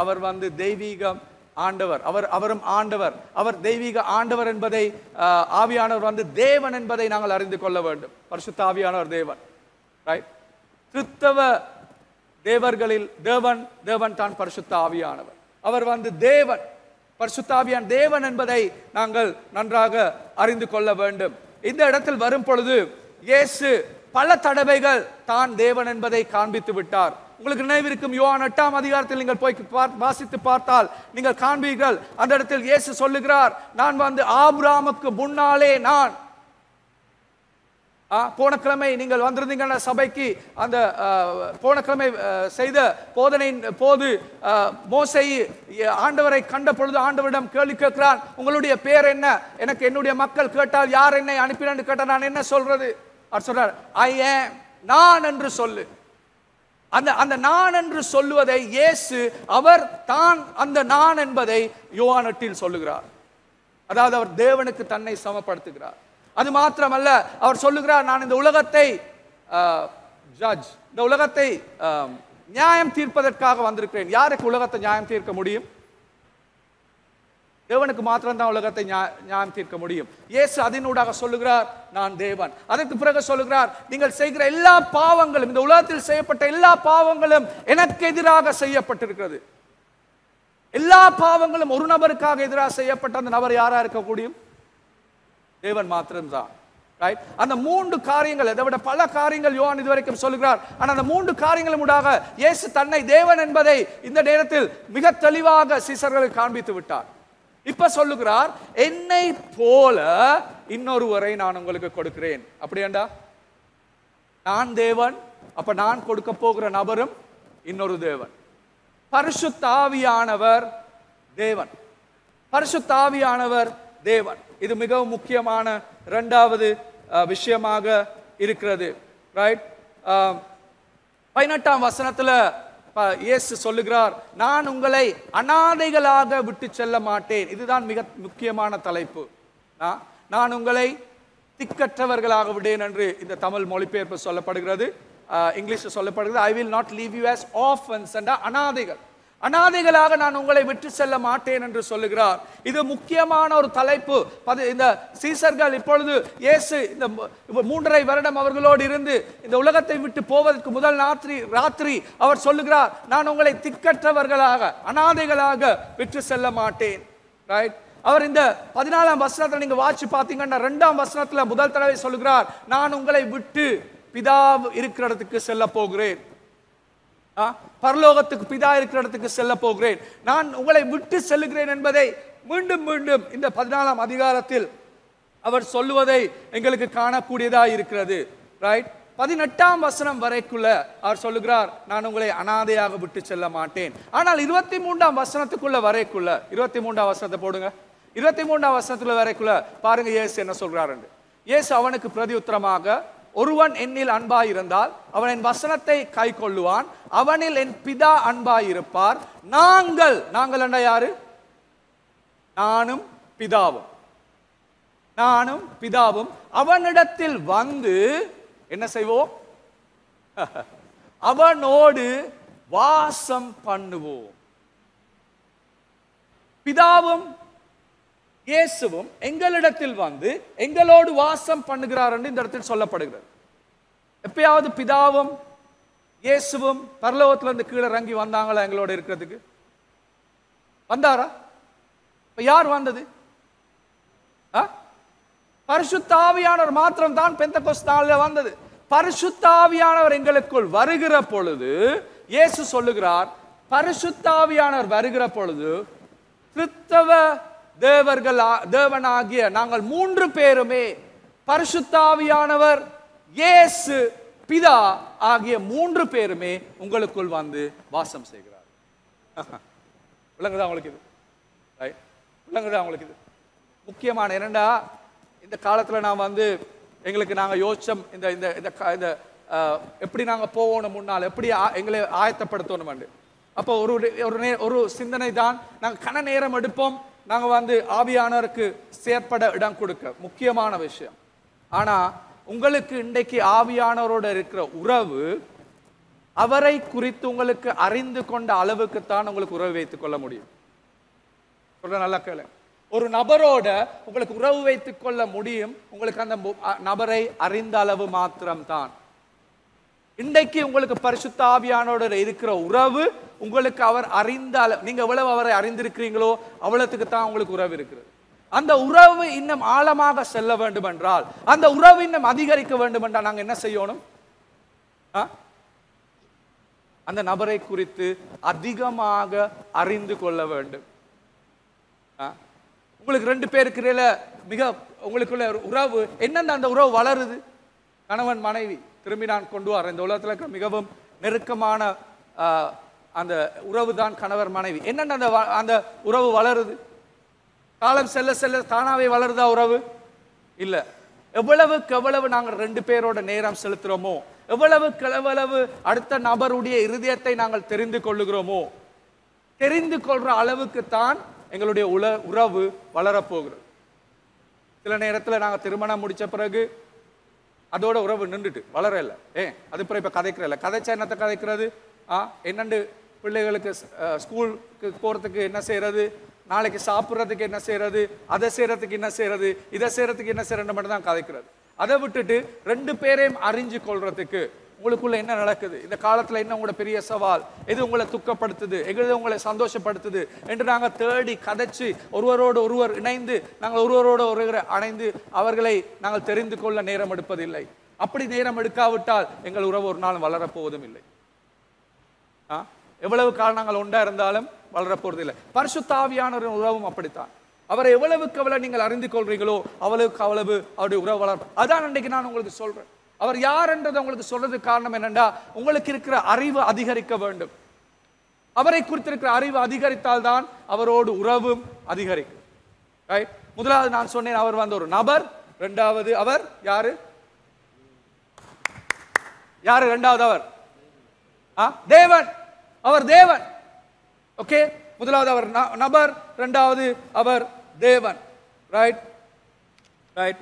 அவர் தெய்வீகம் ஆண்டவர். அவரும் ஆண்டவர், அவர் தெய்வீக ஆண்டவர் என்பதை, ஆவியானவர் தேவன் என்பதை நாங்கள் அறிந்து கொள்ள வேண்டும். பரிசுத்தாவியானவர் தேவன், ரைட்? கிறிஸ்தவ தேவர்களில் தேவன் தான் பரிசுத்த ஆவியானவர். அவர் தேவன், பரிசுத்தாவியான தேவன் என்பதை நாங்கள் நன்றாக அறிந்து கொள்ள வேண்டும். இந்த இடத்தில் வரும் பொழுது இயேசு பல தடவைகள் தான் தேவன் என்பதை காண்பித்து விட்டார். உங்களுக்கு நினைவிருக்கும், யோவான் 8ஆம் அதிகாரத்தில் நீங்கள் போய் வாசித்து பார்த்தால் நீங்கள் காண்பீர்கள். அந்த இடத்தில் இயேசு சொல்லுகிறார், நான் ஆபிரகாமுக்கு முன்னாலே நான். போன கிழமை நீங்கள் வந்திருந்தீங்க சபைக்கு. அந்த போன கிழமை செய்த போதனையின் போது மோசே ஆண்டவரை கண்ட பொழுது ஆண்டவரிடம் கேள்வி கேட்கிறான், உங்களுடைய பேர் என்ன? எனக்கு என்னுடைய மக்கள் கேட்டால் யார் என்னை அனுப்பினான்னு கேட்டால் நான் என்ன சொல்றது? அவர் சொல்றார், ஐ ஆம், நான் என்று சொல்லு. அந்த நான் என்று சொல்லுவதை இயேசு அவர் தான் அந்த நான் என்பதை யோவான் 8 சொல்லுகிறார். அதாவது அவர் தேவனுக்கு தன்னை சமப்படுத்துகிறார். அது மாத்திரமல்ல, அவர் சொல்லுகிறார், நான் இந்த உலகத்தை இந்த உலகத்தை நியாயம் தீர்ப்பதற்காக வந்திருக்கிறேன். யாருக்கு உலகத்தை நியாயம் தீர்க்க முடியும்? தேவனுக்கு மாத்திரம்தான் உலகத்தை நியாயம் தீர்க்க முடியும். இயேசு அதனூடாக சொல்லுகிறார், நான் தேவன். அதற்கு பிறகு சொல்லுகிறார், நீங்கள் செய்கிற எல்லா பாவங்களும், இந்த உலகத்தில் செய்யப்பட்ட எல்லா பாவங்களும் எனக்கு எதிராக செய்யப்பட்டிருக்கிறது. எல்லா பாவங்களும் ஒரு நபருக்காக எதிராக செய்யப்பட்ட அந்த நபர் யாரா இருக்க முடியும்? தேவன் மாத்திரம்தான், ரைட்? அந்த 3 காரியங்கள், அதை விட பல காரியங்கள் யோவான் இதுவரைக்கும் சொல்லுகிறார். ஆனால் அந்த 3 காரியங்களும் ஊடாக இயேசு தன்னை தேவன் என்பதை இந்த நேரத்தில் மிக தெளிவாக சீசர்களுக்கு காண்பித்து விட்டார். இப்ப சொல்லுகிறார், என்னை போல இன்னொருவரை நான் உங்களுக்கு கொடுக்கிறேன். அப்படியாண்டா, நான் தேவன், அப்ப நான் கொடுக்க போகிற நபரும் இன்னொரு தேவன். பரிசுத்த ஆவியானவர் தேவன், பரிசுத்த ஆவியானவர் தேவன். இது மிகவும் முக்கியமான இரண்டாவது விஷயமாக இருக்கிறது, ரைட்? 18ஆம் வசனத்துல இயேசு சொல்லுகிறார், நான் உங்களை அனாதைகளாக விட்டு செல்ல மாட்டேன். இதுதான் மிக முக்கியமான தலைப்பு. நான் உங்களை திக்கற்றவர்களாக விடேன் என்று இந்த தமிழ் மொழிபெயர்ப்பு சொல்லப்படுகிறது. இங்கிலீஷில் சொல்லப்படுகிறது, I will not leave you as orphans. அனாதைகள், அனாதைகளாக நான் உங்களை விட்டு செல்ல மாட்டேன் என்று சொல்லுகிறார். இது முக்கியமான ஒரு தலைப்பு. இந்த சீசர்கள் இப்பொழுது இயேசு இந்த 3.5 வருடம் அவர்களோடு இருந்து இந்த உலகத்தை விட்டு போவதற்கு முதல் ராத்திரி அவர் சொல்லுகிறார், நான் உங்களை திக்கற்றவர்களாக, அனாதைகளாக விட்டு செல்ல மாட்டேன், ரைட்? அவர் இந்த 14ஆம் வசனத்தில் நீங்க வாட்சி பார்த்தீங்கன்னா 2ஆம் வசனத்துல முதல் தடவை சொல்லுகிறார், நான் உங்களை விட்டு பிதா இருக்கிற இடத்துக்கு செல்ல போகிறேன், பரலோகத்துக்கு பிதா இருக்கிற இடத்துக்கு செல்ல போகிறேன், நான் உங்களை விட்டு செல்லுகிறேன் என்பதை மீண்டும் மீண்டும் இந்த 14ஆம் அதிகாரத்தில் அவர் சொல்லுவதை எங்களுக்கு காணக்கூடியதா இருக்கிறது, ரைட்? 18ஆம் வசனம் வரைக்குள்ள அவர் சொல்லுகிறார், நான் உங்களை அனாதையாக விட்டு செல்ல மாட்டேன். ஆனால் 23ஆம் வசனத்துக்குள்ள வரைக்குள்ள, 23ஆம் வசனத்தை போடுங்க, 23ஆம் வசனத்துல வரைக்குள்ள பாருங்க இயேசு என்ன சொல்றாரு. இயேசு அவனுக்கு பிரதியுத்தரமாக, ஒருவன் என்னில் அன்பாயிருந்தால் அவன் என் வசனத்தை கை கொள்ளுவான், அவனில் என் பிதா அன்பாயிருப்பார். நாங்கள் என்ன யாரு? நானும் பிதாவும் அவனிடத்தில் வந்து என்ன செய்வோம்? அவனோடு வாசம் பண்ணுவோம். பிதாவும் இயேசுவும் எங்களிடத்தில் வந்து எங்களோடு வாசம் பண்ணுகிறார் என்று இந்த இடத்தில் சொல்லப்படுகிறது. எப்பயாவது பிதாவும் இயேசுவும் பரலோகத்துல இருந்து கீழே இறங்கி வந்தாங்களா எங்களோட இருக்கிறதுக்கு? வந்தாரா? இப்ப யார் வந்தது? பரிசுத்த ஆவியானவர் மாத்திரம் தான் பெந்தெகோஸ்து நாளில் வந்தது. பரிசுத்த ஆவியானவர் எங்களுக்குள் வருகிற பொழுது இயேசு சொல்லுகிறார், பரிசுத்த ஆவியானவர் வருகிற பொழுது கிறிஸ்தவ தேவனாகிய நாங்கள் 3 பேருமே, பரிசுத்த ஆவியானவர், இயேசு, பிதா ஆகிய 3 பேருமே உங்களுக்குள் வந்து வாசம் செய்கிறார். விளங்குதா உங்களுக்கு இது? விளங்குதா உங்களுக்கு இது? முக்கியமான என்னண்டா, இந்த காலத்துல நான் வந்து எங்களுக்கு நாங்க யோசிச்சோம் இந்த இந்த இந்த எப்படி நாங்க போகணும், முன்னால் எப்படி எங்களை ஆயத்தப்படுத்தணும். அப்போ ஒரு சிந்தனை தான், நாங்கள் கன நேரம் எடுப்போம், நாங்கள் வந்து ஆவியானவருக்கு செயற்பட இடம் கொடுக்க, முக்கியமான விஷயம். ஆனா உங்களுக்கு இன்றைக்கு ஆவியானவரோட இருக்கிற உறவு, அவரை குறித்து உங்களுக்கு அறிந்து கொண்ட அளவுக்கு தான் உங்களுக்கு உறவு வைத்துக் கொள்ள முடியும். சொல்ற நல்லா கேளு. ஒரு நபரோட உங்களுக்கு உறவு வைத்துக் கொள்ள முடியும் உங்களுக்கு அந்த நபரை அறிந்த அளவு மாத்திரம்தான். இன்றைக்கு உங்களுக்கு பரிசுத்த ஆவியானோட இருக்கிற உறவு உங்களுக்கு அவர் அறிந்த அளவு, நீங்க எவ்வளவு அவரை அறிந்திருக்கிறீங்களோ அவ்வளவுக்கு தான் உங்களுக்கு உறவு இருக்கிறது. அந்த உறவு இன்னும் ஆழமாக செல்ல வேண்டும் என்றால், அந்த உறவு இன்னும் அதிகரிக்க வேண்டும் என்றால் நாங்க என்ன செய்யணும்? அந்த நபரை குறித்து அதிகமாக அறிந்து கொள்ள வேண்டும். உங்களுக்கு 2 பேருக்கு இடையில மிக உங்களுக்குள்ள உறவு என்னென்ன, அந்த உறவு வளருது. கணவன் மனைவி திரும்பி நான் கொண்டு வரேன், இந்த உலகத்தில் இருக்கிற மிகவும் நெருக்கமான அந்த உறவு தான் கணவர் மனைவி. என்னென்ன அந்த உறவு வளருது? காலம் செல்ல செல்ல தானாவே வளருதா உறவு? இல்ல. எவ்வளவுக்கு எவ்வளவு நாங்கள் 2 பேரோட நேரம் செலுத்துறோமோ, எவ்வளவுக்கு எவ்வளவு அடுத்த நபருடைய இருதயத்தை நாங்கள் தெரிந்து கொள்ளுகிறோமோ, தெரிந்து கொள்ற அளவுக்கு தான் எங்களுடைய உறவு வளரப்போகிறது. சில நேரத்தில் நாங்கள் திருமணம் முடிச்ச பிறகு அதோட உறவு நின்றுட்டு வளரல. அது பிறகு இப்ப கதைக்கிறல, கதைச்சா என்னத்தை கதைக்கிறது? என்னண்டு பிள்ளைகளுக்கு ஸ்கூலுக்கு போறதுக்கு என்ன செய்யறது, நாளைக்கு சாப்பிட்றதுக்கு என்ன செய்யறது, அதை செய்யறதுக்கு என்ன செய்யறது, இதை செய்யறதுக்கு என்ன செய்யறது மட்டும் தான் கதைக்கிறது. அதை விட்டுட்டு 2 பேரையும் அறிஞ்சு கொள்றதுக்கு உங்களுக்குள்ள என்ன நடக்குது, இந்த காலத்துல என்ன உங்களோட பெரிய சவால், எது உங்களை துக்கப்படுத்துது, எது உங்களை சந்தோஷப்படுத்துது என்று நாங்கள் தேடி கதைச்சு ஒருவரோடு ஒருவர் இணைந்து நாங்கள் ஒருவரோடு ஒருவர் அணைந்து அவர்களை நாங்கள் தெரிந்து கொள்ள நேரம் எடுப்பதில்லை. அப்படி நேரம் எடுக்காவிட்டால் எங்கள் உறவு ஒரு நாள் வளரப்போவதும் இல்லை. எவ்வளவு காலம் நாங்கள் ஒன்றா இருந்தாலும் வளரப்போறது இல்லை. பரிசுத்த ஆவியானவரின் உறவும் அப்படித்தான். அவரை எவ்வளவுக்கு எவ்வளவு நீங்கள் அறிந்து கொள்றீங்களோ அவ்வளவுக்கு அவ்வளவு அவருடைய உறவு வளர்ப்பு. அதான் இன்றைக்கு நான் உங்களுக்கு சொல்றேன். அவர் யார் என்றதை உங்களுக்கு சொல்றதுக்கு காரணம் என்னென்றா, உங்களுக்கு இருக்கிற அறிவு அதிகரிக்க வேண்டும். அவரை குறித்திருக்கிற அறிவு அதிகரித்தால் தான் அவரோடு உறவும் அதிகரிக்கும். ரைட்? முதலாவது நான் சொன்னேன், அவர் வந்து ஒரு நபர். இரண்டாவது அவர் யாரு? யாரு இரண்டாவது? அவர் தேவன். அவர் தேவன். ஓகே, முதலாவது அவர் நபர், இரண்டாவது அவர் தேவன். Right right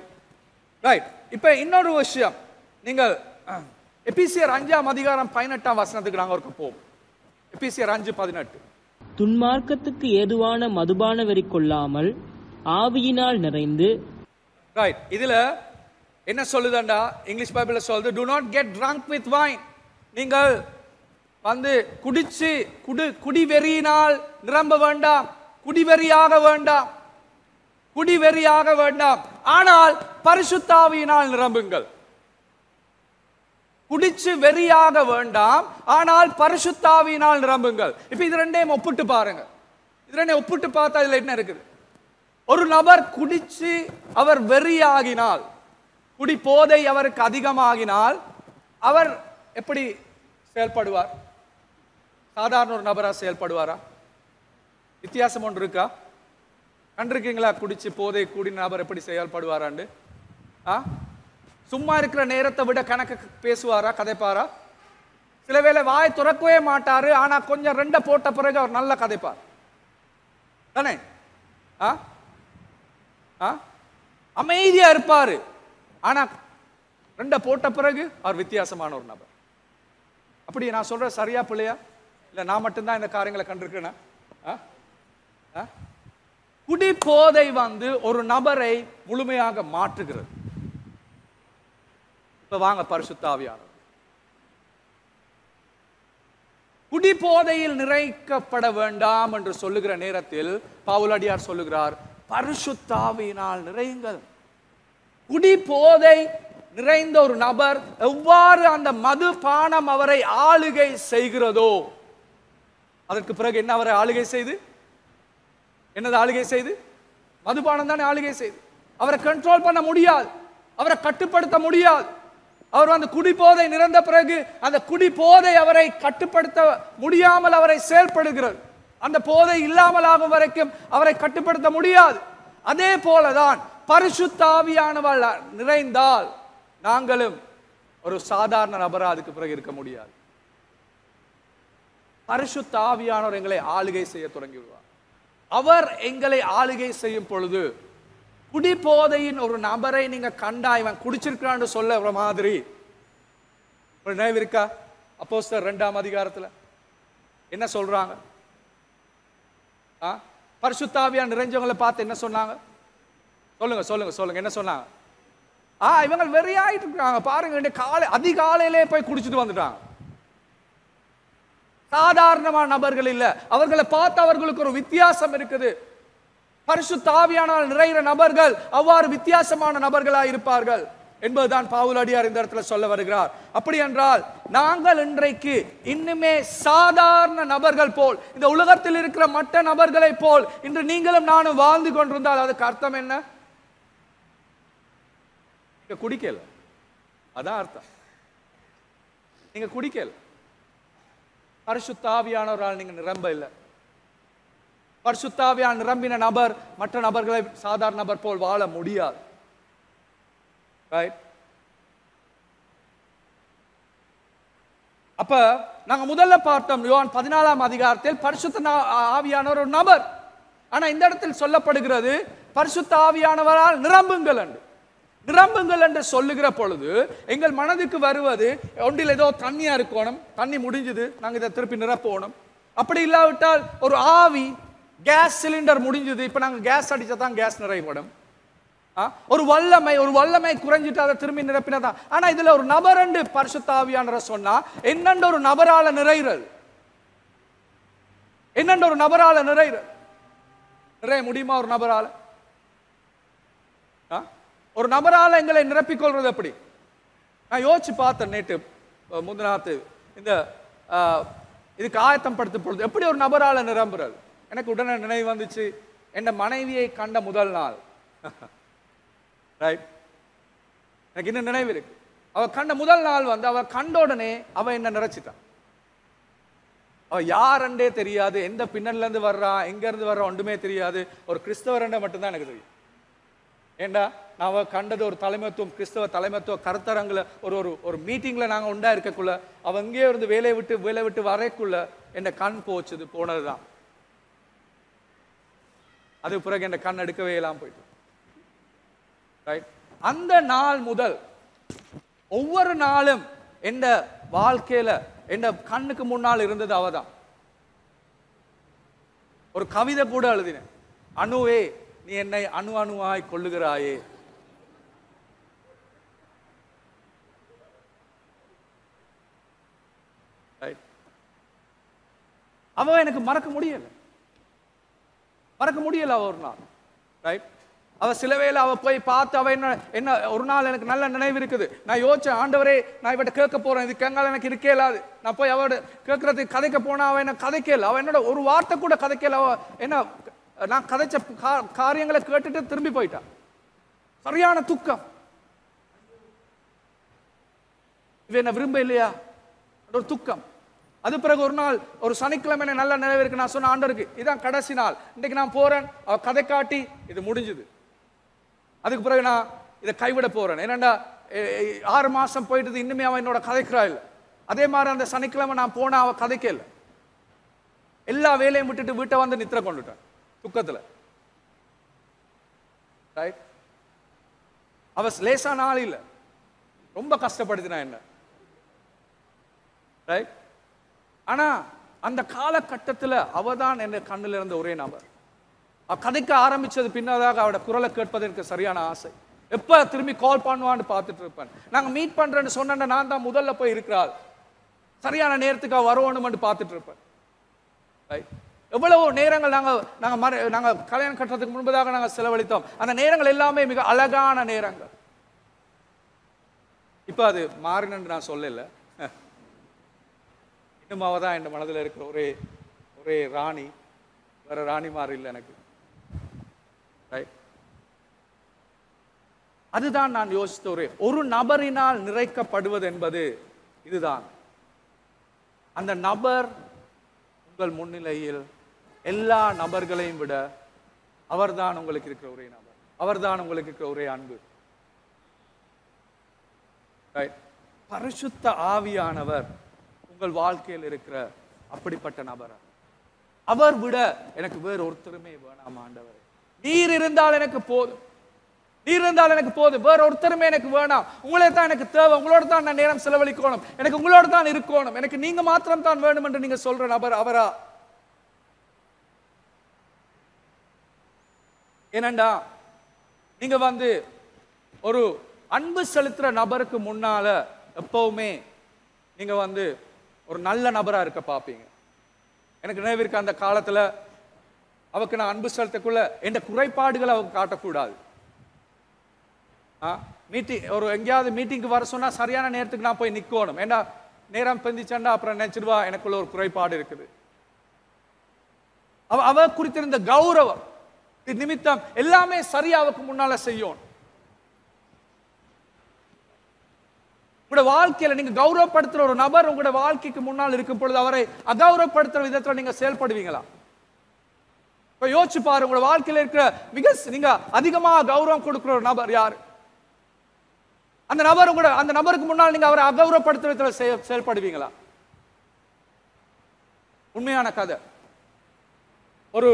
right. இப்ப இன்னொரு விஷயம், நீங்கள் எபேசியர் 5ஆம் அதிகாரம் 18ஆம் வசனத்துக்கு நாங்கள் ஒரு போவோம். எபேசியர் 5:18. துன்மார்க்கத்துக்கு ஏதுவான மதுபான வெறி கொள்ளாமல் ஆவியினால் நிறைந்து. ரைட். இதுல என்ன சொல்லுதுண்டா, இங்கிலீஷ் பைபிள்ல சொல்லுது, do not get drunk with wine. நீங்கள் வந்து குடிச்சு குடிவெறியினால் நிரம்ப வேண்டாம், குடிவெறியாக வேண்டாம், குடிவெறியாக வேண்டாம், ஆனால் பரிசுத்த ஆவியினால் நிரம்புங்கள். குடிச்சு வெறியாக வேண்டாம், ஆனால் பரிசுத்த ஆவியினால் நிரம்புங்கள். இப்ப இது ரெண்டையும் ஒப்பிட்டு பாருங்க. இது ரெண்டையும் ஒப்பிட்டு பார்த்தா இதுல என்ன இருக்குது? ஒரு நபர் குடிச்சு அவர் வெறியாகினால், குடி போதை அவருக்கு அதிகமாகினால் அவர் எப்படி செயல்படுவார்? சாதாரண ஒரு நபரா செயல்படுவாரா? வித்தியாசம் ஒன்று இருக்கா? கண்டிருக்கீங்களா? குடிச்சு போதை கூடின நபர் எப்படி செயல்படுவாராண்டு? சும்மா இருக்கிற நேரத்தை விட கணக்கு பேசுவாரா, கதைப்பாரா? சில வேளை வாய் துறக்கவே மாட்டாரு, ஆனா கொஞ்சம் 2 போட்ட பிறகு அவர் நல்ல கதைப்பார் தானே? அமைதியா இருப்பாரு, ஆனா 2 போட்ட பிறகு அவர் வித்தியாசமான ஒரு நபர். அப்படி நான் சொல்ற சரியா பிள்ளையா? இல்ல நான் மட்டும்தான் இந்த காரியங்களை கண்டிருக்கேனா? குடி போதை ஒரு நபரை முழுமையாக மாற்றுகிறது. இப்ப வாங்க பரிசுத்த ஆவியானவர். குடி போதையில் நிறைக்கப்பட வேண்டாம் என்று சொல்லுகிற நேரத்தில் பவுலடியார் சொல்லுகிறார், பரிசுத்த ஆவியினால் நிறையுங்கள். குடி போதை நிறைந்த ஒரு நபர் எவ்வாறு அந்த மதுபானம் அவரை ஆளுகை செய்கிறதோ, அதற்கு பிறகு என்ன அவரை ஆளுகை செய்து, என்னது ஆளுகை செய்து? மதுபானம் தானே ஆளுகை செய்து. அவரை கண்ட்ரோல் பண்ண முடியாது, அவரை கட்டுப்படுத்த முடியாது. அவர் அந்த குடிபோதை நிறைந்த பிறகு அந்த குடிபோதை அவரை கட்டுப்படுத்த முடியாமல் அவரை செயல்படுகிறது. அந்த போதை இல்லாமல் ஆகும் வரைக்கும் அவரை கட்டுப்படுத்த முடியாது. அதே போலதான் பரிசுத்த ஆவியானவர் நிறைந்தால் நாங்களும் ஒரு சாதாரண நபரா அதுக்கு பிறகு இருக்க முடியாது. பரிசுத்த ஆவியானவர் எங்களை ஆளுகை செய்ய தொடங்கி விடுவார். அவர் எங்களை ஆளுகை செய்யும் பொழுது குடிபோதையின் ஒரு நபரை நீங்க கண்டா இவன் குடிச்சிருக்கான்னு சொல்ல மாதிரி ஒரு நினைவு இருக்கா? அப்போஸ்தலர் 2ஆம் அதிகாரத்துல என்ன சொல்றாங்க? பரிசுத்த ஆவியானவர் நிறைஞ்சவங்களை பார்த்து என்ன சொன்னாங்க? சொல்லுங்க சொல்லுங்க சொல்லுங்க, என்ன சொன்னாங்க? இவங்க வெறியாயிட்டு இருக்காங்க பாருங்க, காலை அதிகாலையிலே போய் குடிச்சிட்டு வந்துட்டாங்க. சாதாரணமான நபர்கள் இல்ல, அவர்களை பார்த்து அவர்களுக்கு ஒரு வித்தியாசம் இருக்குது. பரிசுத்த ஆவியானவர் நிறைகிற நபர்கள் அவ்வாறு வித்தியாசமான நபர்களாக இருப்பார்கள் என்பதுதான் பவுலடியார் இந்த இடத்துல சொல்ல வருகிறார். அப்படி என்றால் நாங்கள் இன்றைக்கு இன்னுமே சாதாரண நபர்கள் போல், இந்த உலகத்தில் இருக்கிற மற்ற நபர்களை போல் இன்று நீங்களும் நானும் வாழ்ந்து கொண்டிருந்தால் அதுக்கு அர்த்தம் என்ன? நீங்க குடிக்கல, அதான் அர்த்தம். நீங்க குடிக்கல, பரிசுத்த ஆவியானவரால் நீங்க நிரம்ப இல்லை. பரிசுத்த ஆவியானவர் நிரம்பின நபர் மற்ற நபர்களை சாதாரண நபர் போல் வாழ முடியாது. அப்ப நாங்க முதல்ல பார்த்தோம் யோவான் 14ஆம் அதிகாரத்தில் பரிசுத்த ஆவியானவர் ஒரு நபர். ஆனா இந்த இடத்தில் சொல்லப்படுகிறது பரிசுத்த ஆவியானவரால் நிரம்புங்கள் என்று. நிரம்புங்கள் என்று சொல்லுகிற பொழுது எங்கள் மனதுக்கு வருவது ஒன்றில் ஏதோ தண்ணியா இருக்கணும், தண்ணி முடிஞ்சது நாங்க இதை திருப்பி நிரப்பணும். அப்படி இல்லாவிட்டால் ஒரு ஆவி, கேஸ் சிலிண்டர் முடிஞ்சது, இப்ப நாங்க கேஸ் அடிச்சா தான் கேஸ் நிறைவுபடும். ஒரு வல்லமை குறைஞ்சிட்டு அதை திரும்பி நிரப்பினதான். ஆனா இதுல ஒரு நபர் என்று பரிசுத்த ஆவியானவர் சொன்னா என்னென்ற ஒரு நபரால நிறைகிறது, என்னென்ற ஒரு நபரால நிறைகிறது. நிறைய முடியுமா ஒரு நபரால? ஒரு நபரால எங்களை நிரப்பிக் கொள்வது எப்படி? நான் யோசிச்சு பார்த்தேன் நேற்று முந்தினாத்து இந்த இதுக்கு ஆயத்தம் படுத்தும் பொழுது எப்படி ஒரு நபரால நிரம்புறது. எனக்கு உடனே நினைவு வந்துச்சு என் மனைவியை கண்ட முதல் நாள். ரைட், எனக்கு இன்னும் நினைவு இருக்கு. அவ கண்ட முதல் நாள் அவ கண்ட உடனே அவ என்ன நிறைச்சிட்டான். அவ யாருன்றே தெரியாது, எந்த பின்னல்ல இருந்து வர்றா எங்க இருந்து வர்றா ஒன்றுமே தெரியாது. ஒரு கிறிஸ்தவரண்ட மட்டும்தான் எனக்கு தெரியும். ஏண்டா நான் அவ கண்டது ஒரு தலைமைத்துவம், கிறிஸ்தவ தலைமைத்துவ கருத்தரங்குல ஒரு மீட்டிங்ல நாங்க உண்டா இருக்கக்குள்ள அவ அங்கேயே இருந்து வேலையை விட்டு வரைக்குள்ள என் கண் போனதுதான். அது பிறகு என் கண் எடுக்கவே எல்லாம் போயிட்டு. ரைட், அந்த நாள் முதல் ஒவ்வொரு நாளும் என் வாழ்க்கையில என் கண்ணுக்கு முன்னால் இருந்தது அவதான். ஒரு கவிதை கூட எழுதினேன், அணுவே நீ என்னை அணு அணுவாய் கொள்ளுகிறாயே. அவ எனக்கு மறக்க முடியல அவ ஒரு நாள். ரைட், அவ சில வேளை அவ போய் பார்த்து அவ என்ன ஒரு நாள் எனக்கு நல்ல நினைவு இருக்குது. நான் யோசிச்சேன், ஆண்டவரே நான் இவட்ட கேட்க போறேன், இது கேங்கால எனக்கு இருக்கே இல்லாது. நான் போய் அவட கேட்கறதுக்கு கதைக்க போனா அவ என்ன கதைக்கல, அவ என்னோட ஒரு வார்த்தை கூட கதைக்கல. அவ என்ன நான் கதைச்ச காரியங்களை கேட்டுட்டு திரும்பி போயிட்டான். சரியான துக்கம். இவ என்ன விரும்ப இல்லையா ஒரு துக்கம். அது பிறகு ஒரு நாள் ஒரு சனிக்கிழமை நல்ல நினைவு இருக்கு. நான் சொன்ன ஆண்டவருக்கு இதான் கடைசி நாள், இன்னைக்கு நான் போறேன். அவ கதை காட்டி இது முடிஞ்சுது. அதுக்கு பிறகு நான் இதை கைவிட போறேன். என்னண்டா 6 மாசம் போயிட்டு இன்னுமே அவன் என்னோட கதைக்கிறா இல்லை. அதே மாதிரி அந்த சனிக்கிழமை நான் போனா அவ கதைக்க இல்லை. எல்லா வேலையும் விட்டுட்டு வீட்டை வந்து நித்திர கொண்டுட்டான் துக்கத்துல. ரைட், அவ லேசான ஆள் இல்லை, ரொம்ப கஷ்டப்படுத்தினா என்ன. ரைட்? ஆனா அந்த காலகட்டத்தில் அவதான் என் கண்ணில் இருந்த ஒரே நபர். கதைக்க ஆரம்பிச்சது பின்னதாக அவட குரலை கேட்பதற்கு சரியான ஆசை. எப்ப திரும்பி கால் பண்ணுவான்னு பார்த்துட்டு இருப்பேன். நாங்க மீட் பண்றேன்னு சொன்ன நான் தான் முதல்ல போய் இருக்கிறாள். சரியான நேரத்துக்கு வரணும்னு பார்த்துட்டு இருப்பேன். எவ்வளவோ நேரங்கள் நாங்க கல்யாணம் கட்டுறதுக்கு முன்பதாக நாங்க செலவழித்தோம். அந்த நேரங்கள் எல்லாமே மிக அழகான நேரங்கள். இப்ப அது மாறினு நான் சொல்லல. இன்னும் அவதான் என் மனதில் இருக்கிற ஒரே ராணி. வேற ராணி மாறி இல்லை எனக்கு. அதுதான் நான் யோசித்த ஒரு நபரினால் நிறைக்கப்படுவது என்பது இதுதான். அந்த நபர் உங்கள் முன்னிலையில் எல்லா நபர்களையும் விட அவர்தான் உங்களுக்கு இருக்கிற ஒரே நபர். அவர்தான் உங்களுக்கு இருக்கிற ஒரே அன்பு. பரிசுத்த ஆவியானவர் உங்கள் வாழ்க்கையில் இருக்கிற அப்படிப்பட்ட நபர். அவர் விட எனக்கு வேறு ஒருத்தருமே வேணாம் ஆண்டவரே. நீர் இருந்தால் எனக்கு போதும். நீர் இருந்தால் எனக்கு போதும். வேற ஒருத்தருமே எனக்கு வேணாம். உங்களே தான் எனக்கு தேவை. உங்களோட தான் நான் நேரம் செலவழிக்கணும். எனக்கு உங்களோட தான் இருக்கணும். எனக்கு நீங்க மாத்திரம் தான் வேணும் என்று நீங்க சொல்ற நபர் அவரா? ஏனண்டா நீங்க ஒரு அன்பு செலுத்துற நபருக்கு முன்னால எப்பவுமே நீங்க ஒரு நல்ல நபரா இருக்க பார்ப்பீங்க. எனக்கு நினைவிருக்க அந்த காலத்துல அவருக்கு நான் அன்பு செலுத்தக்குள்ள எந்த குறைபாடுகளை அவங்க காட்டக்கூடாது. மீட்டிங் எங்கேயாவது மீட்டிங்க்கு வர சொன்னா சரியான நேரத்துக்கு நான் போய் நிக்கணும். ஏண்டா நேரம் பெந்திச்சண்டா அப்புறம் நினைச்சிடுவா எனக்குள்ள ஒரு குறைபாடு இருக்குது. அவ குறித்திருந்த கௌரவம் நிமித்தம் எல்லாமே சரியா அவருக்கு முன்னால செய்யும். உங்களோட வாழ்க்கையில நீங்க கௌரவப்படுத்துற ஒரு நபர் உங்களோட வாழ்க்கைக்கு முன்னால் இருக்கும் பொழுது அவரை அகௌரவப்படுத்துற விதத்துல நீங்க செயல்படுவீங்களா? இப்ப யோசிச்சு பாரு. உங்களோட வாழ்க்கையில இருக்கிற நீங்க அதிகமா கௌரவம் கொடுக்கிற ஒரு நபர் யாரு? அந்த நபருக்கு முன்னால் நீங்க அவரை அகௌரவப்படுத்துற விதத்துல செயல்படுவீங்களா? உண்மையான கதை. ஒரு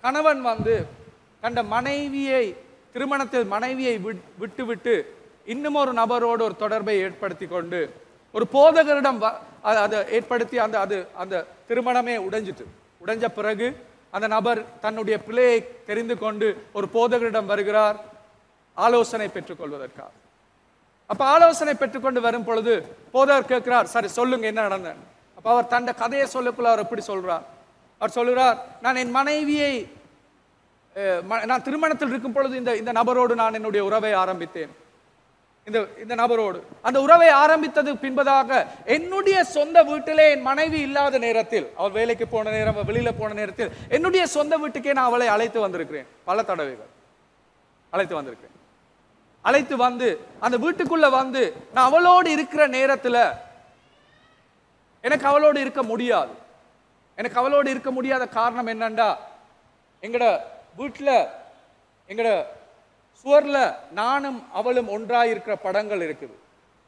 கணவன் கண்ட திருமணத்தில் மனைவியை விட்டு இன்னும் ஒரு நபரோடு ஒரு தொடர்பை ஏற்படுத்தி கொண்டு ஒரு போதகரிடம் அதை ஏற்படுத்தி அந்த திருமணமே உடைஞ்ச பிறகு அந்த நபர் தன்னுடைய பிள்ளையை தெரிந்து கொண்டு ஒரு போதகரிடம் வருகிறார் ஆலோசனை பெற்றுக் கொள்வதற்காக. அப்ப ஆலோசனை பெற்றுக்கொண்டு வரும் பொழுது போதகர் கேட்கிறார், சரி சொல்லுங்க என்ன நடந்தது. அப்ப அவர் தன் கதையை சொல்லக்குள்ள அவர் எப்படி சொல்றார்? அவர் சொல்லுறார், நான் என் மனைவியை நான் திருமணத்தில் இருக்கும் பொழுது இந்த நபரோடு நான் என்னுடைய உறவை ஆரம்பித்தேன். இந்த நபரோடு அந்த உறவை ஆரம்பித்தது பின்பதாக என்னுடைய சொந்த வீட்டிலே என் மனைவி இல்லாத நேரத்தில், அவர் வேலைக்கு போன நேரம், வெளியில போன நேரத்தில் என்னுடைய சொந்த வீட்டுக்கே நான் அவளை அழைத்து வந்திருக்கிறேன். பல தடவைகள் அழைத்து வந்திருக்கிறேன். அழைத்து அந்த வீட்டுக்குள்ள நான் அவளோடு இருக்கிற நேரத்தில் எனக்கு அவளோடு இருக்க முடியாது. எனக்கு அவளோடு இருக்க முடியாத காரணம் என்னண்டா, எங்கட வீட்டுல எங்கட சுவர்ல நானும் அவளும் ஒன்றாயிருக்கிற படங்கள் இருக்குது.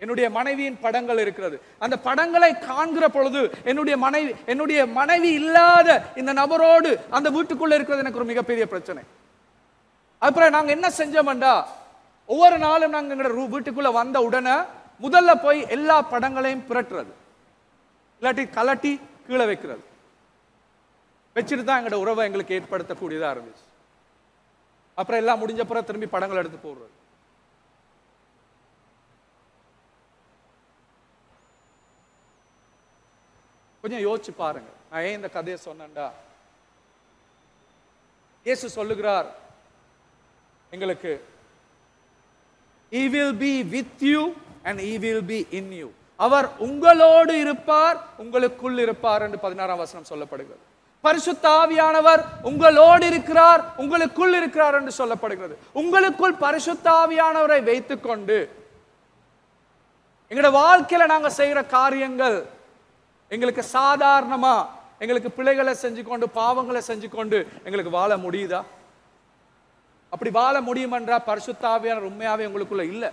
என்னுடைய மனைவியின் படங்கள் இருக்கிறது. அந்த படங்களை காண்கிற பொழுது என்னுடைய மனைவி இல்லாத இந்த நபரோடு அந்த வீட்டுக்குள்ள இருக்கிறது எனக்கு ஒரு மிகப்பெரிய பிரச்சனை. அப்புறம் நாங்க என்ன செஞ்சோம்டா, ஒவ்வொரு நாளும் நாங்க எங்க வீட்டுக்குள்ள வந்த உடனே முதல்ல போய் எல்லா படங்களையும் புரட்டுறது, இல்லாட்டி கலட்டி கீழே வைக்கிறது. வச்சுட்டு தான் எங்களோட உறவை எங்களுக்கு ஏற்படுத்தக்கூடியதா இருந்துச்சு. அப்புறம் எல்லாம் முடிஞ்ச பிறகு திரும்பி படங்கள் எடுத்து போடுறது. கொஞ்சம் யோசிச்சு பாருங்க. நான் ஏன் இந்த கதையை சொன்னேன்டா, இயேசு சொல்லுகிறார் எங்களுக்கு, he will be with you and he will be in you. அவர் உங்களோடு இருப்பார், உங்களுக்குள் இருப்பார் என்று 16ஆம் வசனம் சொல்லப்படுகிறது. பரிசுத்த ஆவியானவர் உங்களோடு இருக்கிறார், உங்களுக்குள் இருக்கிறார் என்று சொல்லப்படுகிறது. உங்களுக்குள் பரிசுத்த ஆவியானவரை வைத்துக் கொண்டு எங்களோட வாழ்க்கையில நாங்க செய்யற காரியங்கள் எங்களுக்கு சாதாரணமா எங்களுக்கு பிழைகளை செஞ்சு கொண்டு பாவங்களை செஞ்சு கொண்டு எங்களுக்கு வாழ முடியுதா? அப்படி வாழ முடியும் என்றா பரிசுத்த ஆவியானவர் உண்மையாவே உங்களுக்குள்ள இல்ல.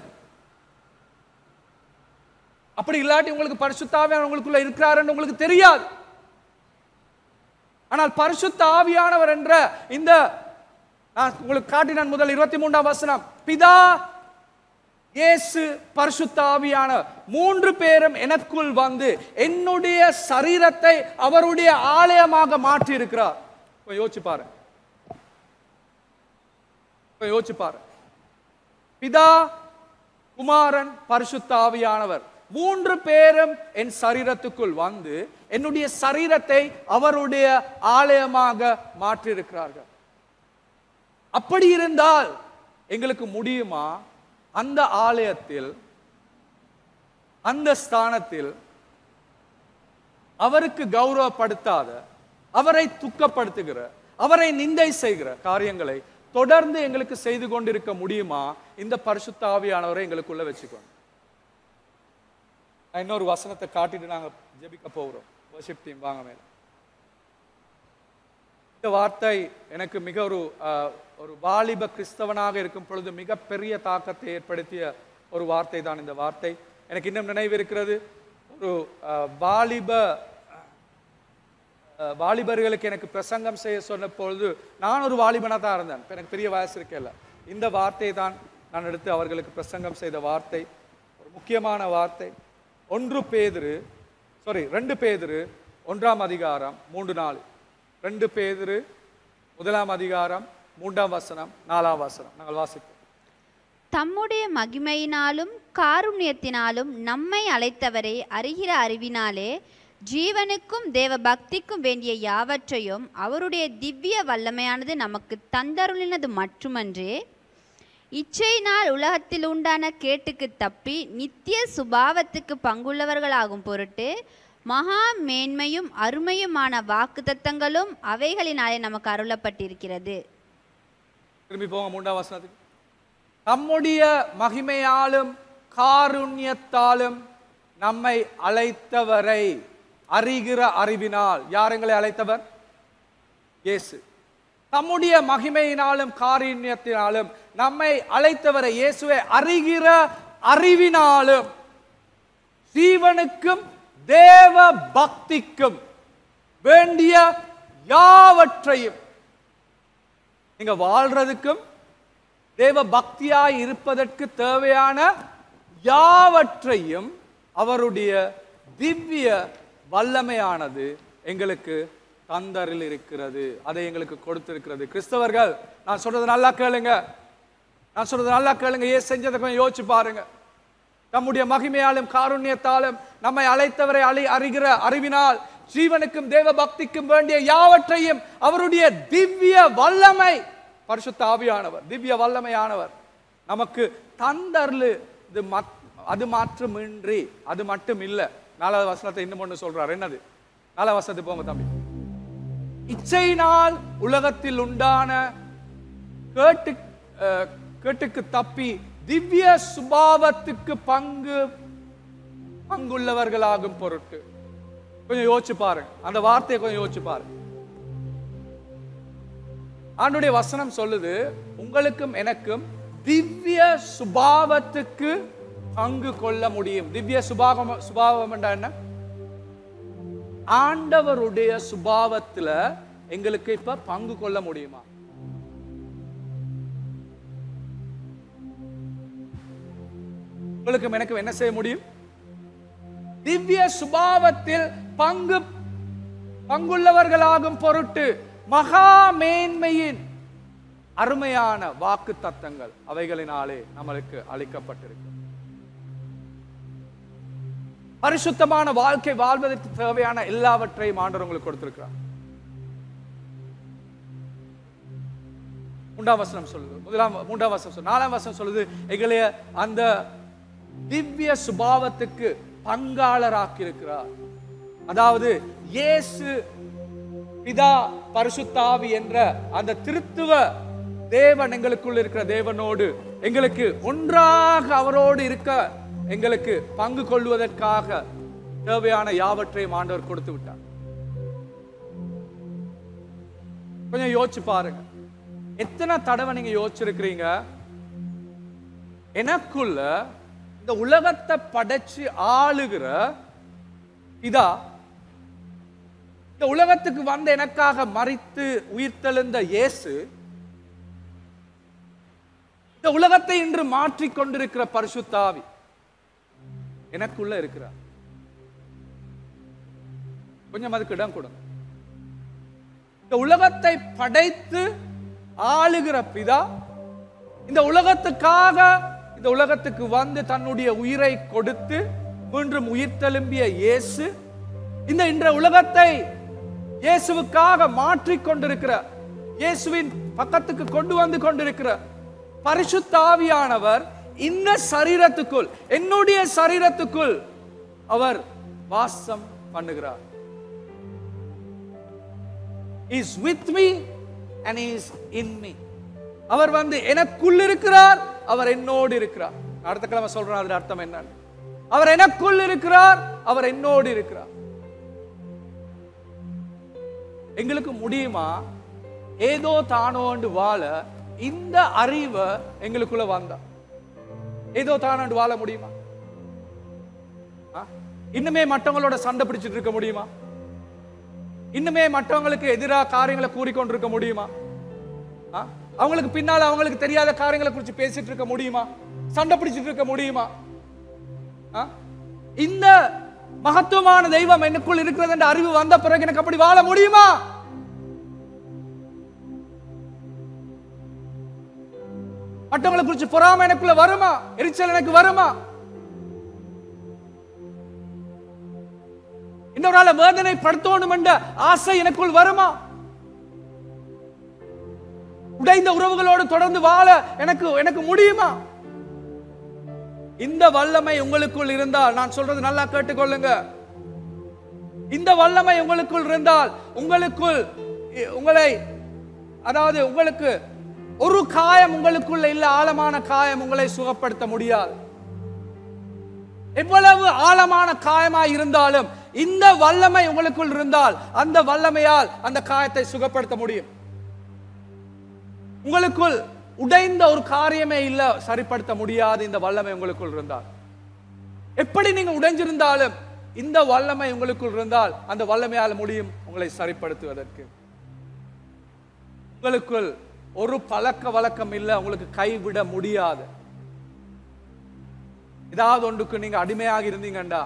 அப்படி இல்லாட்டி உங்களுக்கு பரிசுத்த ஆவியானவர் உங்களுக்குள்ள இருக்கிறாருன்னு உங்களுக்கு தெரியாது. ஆனால் பரிசுத்த ஆவியானவர் என்ற இந்த நான் உங்களுக்கு காட்டினான் முதல் 23ஆம் வசனம், பிதா இயேசு பரிசுத்த ஆவியானவர் 3 பேரும் எனக்குள் வந்து என்னுடைய சரீரத்தை அவருடைய ஆலயமாக மாற்றி இருக்கிறார். யோசிச்சு பாரு, யோசிச்சு பாரு. பிதா, குமாரன், பரிசுத்த ஆவியானவர் 3 பேரும் என் சரீரத்துக்குள் வந்து என்னுடைய சரீரத்தை அவருடைய ஆலயமாக மாற்றியிருக்கிறார்கள். அப்படி இருந்தால் எங்களுக்கு முடியுமா அந்த ஆலயத்தில், அந்த ஸ்தானத்தில் அவருக்கு கௌரவப்படுத்தாத, அவரை துக்கப்படுத்துகிற, அவரை நிந்தை செய்கிற காரியங்களை தொடர்ந்து எங்களுக்கு செய்து கொண்டிருக்க முடியுமா? இந்த பரிசுத்த ஆவியானவரை எங்களுக்குள்ள வச்சுக்கோங்க. இன்னொரு வசனத்தை காட்டிட்டு நாங்க ஜெபிக்க போகிறோம். வர்ஷிப் டீம் வாங்க மேல. இந்த வார்த்தை எனக்கு மிக ஒரு வாலிப கிறிஸ்தவனாக இருக்கும் பொழுது மிக பெரிய தாக்கத்தை ஏற்படுத்திய ஒரு வார்த்தை தான் இந்த வார்த்தை. எனக்கு இன்னும் நினைவு இருக்கிறது. ஒரு வாலிபர்களுக்கு எனக்கு பிரசங்கம் செய்ய சொன்ன பொழுது நான் ஒரு வாலிபனாக தான் இருந்தேன். எனக்கு பெரிய வயசு இருக்கல. இந்த வார்த்தை தான் நான் எடுத்து அவர்களுக்கு பிரசங்கம் செய்த வார்த்தை. ஒரு முக்கியமான வார்த்தை. 2 பேதுரு 1ஆம் அதிகாரம் 3-4. 2 பேதுரு 1ஆம் அதிகாரம் 3ஆம் வசனம் 4ஆம் வசனம் நாங்கள் வாசிப்போம். தம்முடைய மகிமையினாலும் காருண்யத்தினாலும் நம்மை அழைத்தவரை அறிகிற அறிவினாலே ஜீவனுக்கும் தேவ பக்திக்கும் வேண்டிய யாவற்றையும் அவருடைய திவ்ய வல்லமையானது நமக்கு தந்தருளினது மட்டுமன்றே, இச்சையினால் உலகத்தில் உண்டான கேட்டுக்கு தப்பி நித்திய சுபாவத்துக்கு பங்குள்ளவர்களாகும் பொருட்டு மகா மேன்மையும் அருமையுமான வாக்குத்தத்தங்களும் அவைகளினாலே நமக்கு அருளப்பட்டிருக்கிறது. திரும்பி போங்க 3ஆம் வசனத்துக்கு. தம்முடைய மகிமையாலும் காருண்யத்தாலும் நம்மை அழைத்தவரை அறிகிற அறிவினால். யார் எங்களை அழைத்தவர்? இயேசு. தம்முடைய மகிமையினாலும் காருண்யத்தினாலும் நம்மை அழைத்தவரை இயேசுவை அறிகிற அறிவினாலும் ஜீவனுக்கும் தேவ பக்திக்கும் வேண்டிய யாவற்றையும், நீங்க வாழ்றதுக்கும் தேவ பக்தியாய் இருப்பதற்கு தேவையான யாவற்றையும் அவருடைய திவ்ய வல்லமையானது எங்களுக்கு தந்தரில் இருக்கிறது. அதை எங்களுக்கு கொடுத்திருக்கிறது. கிறிஸ்தவர்கள், நான் சொல்றது நல்லா கேளுங்க, ஏன் செஞ்சதை கொஞ்சம் யோசிச்சு பாருங்க. நம்முடைய மகிமையாலும் காருண்யத்தாலும் நம்மை அழைத்தவரை அறிகிற அறிவினால் ஜீவனுக்கும் தேவ பக்திக்கும் வேண்டிய யாவற்றையும் அவருடைய திவ்ய வல்லமை, பரிசுத்த ஆவியானவர், திவ்ய வல்லமையானவர் நமக்கு தந்தர்லு. அது மாற்றமின்றி, அது மட்டும் இல்லை. 4ஆவது வசனத்தை இன்னும் ஒன்று சொல்றார். என்னது? 4ஆவது வசனத்துக்கு போங்க தம்பி. இச்சையினால் உலகத்தில் உண்டான கேட்டுக்கு தப்பி திவ்ய சுபாவத்துக்கு பங்குள்ளவர்களாகும் பொருட்டு. கொஞ்சம் யோசிச்சு பாருங்க, அந்த வார்த்தையை கொஞ்சம் யோசிச்சு பாருங்க. ஆண்டுடைய வசனம் சொல்லுது, உங்களுக்கும் எனக்கும் திவ்ய சுபாவத்துக்கு பங்கு கொள்ள முடியும். திவ்ய சுபாவம் என்ன? ஆண்டவருடைய சுபாவத்துல எங்களுக்கு இப்ப பங்கு கொள்ள முடியுமா? உங்களுக்கும் எனக்கும் என்ன செய்ய முடியும்? திவ்ய சுபாவத்தில் பங்குள்ளவர்களாகும் பொருட்டு மகா மேன்மையின் அருமையான வாக்கு தத்தங்கள் அவைகளினாலே நம்மளுக்கு அளிக்கப்பட்டிருக்கு. பரிசுத்தமான வாழ்க்கை வாழ்வதற்கு தேவையான எல்லாவற்றையும் ஆண்டவர் உங்களுக்கு கொடுத்திருக்கிறார். 3ஆம் வசனம் சொல்லுது, 3ஆம் வசனம் சொல்லுது, 4ஆம் வசனம் சொல்லுது, எங்களை அந்த திவ்ய சுபாவத்துக்கு பங்காளராக்கி இருக்கிறார். அதாவது இயேசு பிதா பரிசுத்த ஆவி என்ற அந்த திருத்துவ தேவன் எங்களுக்குள் இருக்கிற தேவனோடு எங்களுக்கு ஒன்றாக அவரோடு இருக்க எங்களுக்கு பங்கு கொள்வதற்காக தேவையான யாவற்றையும் ஆண்டவர் கொடுத்து விட்டார். கொஞ்சம் யோசிச்சு பாருங்க. எத்தனை தடவை நீங்க யோசிச்சிருக்கிறீங்க, எனக்குள்ள இந்த உலகத்தை படைச்சு ஆளுகிற இதா, இந்த உலகத்துக்கு வந்து எனக்காக மரித்து உயிர்த்தெழுந்த இயேசு இந்த உலகத்தை இன்று மாற்றிக் கொண்டிருக்கிற பரிசுத்த ஆவி எனக்குள்ள இருக்கிறார். கொஞ்சம் அதுக்கு இடம் கொடுங்க. இந்த உலகத்தை படைத்து ஆளுகிற பிதா இந்த உலகத்துக்காக இந்த உலகத்துக்கு வந்து தன்னுடைய உயிரை கொடுத்து மீண்டும் உயிர் தெழும்பிய இயேசு இந்த உலகத்தை இயேசுவுக்காக மாற்றிக் கொண்டிருக்கிற, இயேசுவின் பக்கத்துக்கு கொண்டு வந்து கொண்டிருக்கிற பரிசுத்த ஆவியானவர் இந்த சரீரத்துக்குள், என்னுடைய சரீரத்துக்குள் அவர் வாசம் பண்ணுகிறார். He is with me and he is in me. அவர் வந்து எனக்குள் இருக்கிறார், அவர் என்னோடு இருக்கிறார். அடுத்த கிழமை சொல்றேன் அதோட அர்த்தம் என்ன. அவர் எனக்குள் இருக்கிறார், அவர் என்னோடு இருக்கிறார். எங்களுக்கு முடியுமா ஏதோ தானோண்டு வாழ? இந்த அறிவை எங்களுக்குள்ள வந்தா ஏதோ தானோண்டு வாழ முடியுமா? இன்னுமே மற்றவங்களோட சண்டை பிடிச்சிட்டு இருக்க முடியுமா? இன்னுமே மற்றவங்களுக்கு எதிராக காரியங்களை கூறிக்கொண்டிருக்க முடியுமா? அவங்களுக்கு பின்னால அவங்களுக்கு தெரியாத காரியங்களை குறித்து பேசிட்டு இருக்க முடியுமா? சண்டை பிடிச்சிட்டு இருக்க முடியுமா? இந்த மகத்துவமான தெய்வம் எனக்குள் இருக்கிறது என்ற அறிவு வந்த பிறகு எனக்கு அப்படி வாழ முடியுமா? மற்றவங்களை குறித்து பொறாமை எனக்குள்ள வருமா? எரிச்சல் எனக்கு வருமா? இன்னொரு நாள் வேதனை படுத்தணும் என்ற ஆசை எனக்குள் வருமா? உடைந்த உறவுகளோடு தொடர்ந்து வாழ எனக்கு முடியுமா? இந்த வல்லமை உங்களுக்குள் இருந்தால், நான் சொல்றது நல்லா கேட்டுக்கொள்ளுங்க, இந்த வல்லமை உங்களுக்குள் இருந்தால் உங்களுக்கு ஒரு காயம் உங்களுக்குள்ள இல்ல, ஆழமான காயம் உங்களை சுகப்படுத்த முடியாது. எவ்வளவு ஆழமான காயமாய் இருந்தாலும் இந்த வல்லமை உங்களுக்குள் இருந்தால் அந்த வல்லமையால் அந்த காயத்தை சுகப்படுத்த முடியும். உங்களுக்குள் உடைந்த ஒரு காரியமே இல்ல, சரிப்படுத்த முடியாது இந்த வல்லமை உங்களுக்குள் இருந்தால். எப்படி நீங்க உடைஞ்சிருந்தாலும் இந்த வல்லமை உங்களுக்குள் இருந்தால் அந்த வல்லமையால் முடியும் உங்களை சரிப்படுத்துவதற்கு. உங்களுக்குள் ஒரு பழக்க வழக்கம் இல்ல, உங்களுக்கு கைவிட முடியாது. ஏதாவது ஒன்றுக்கு நீங்க அடிமையாக இருந்தீங்கண்டா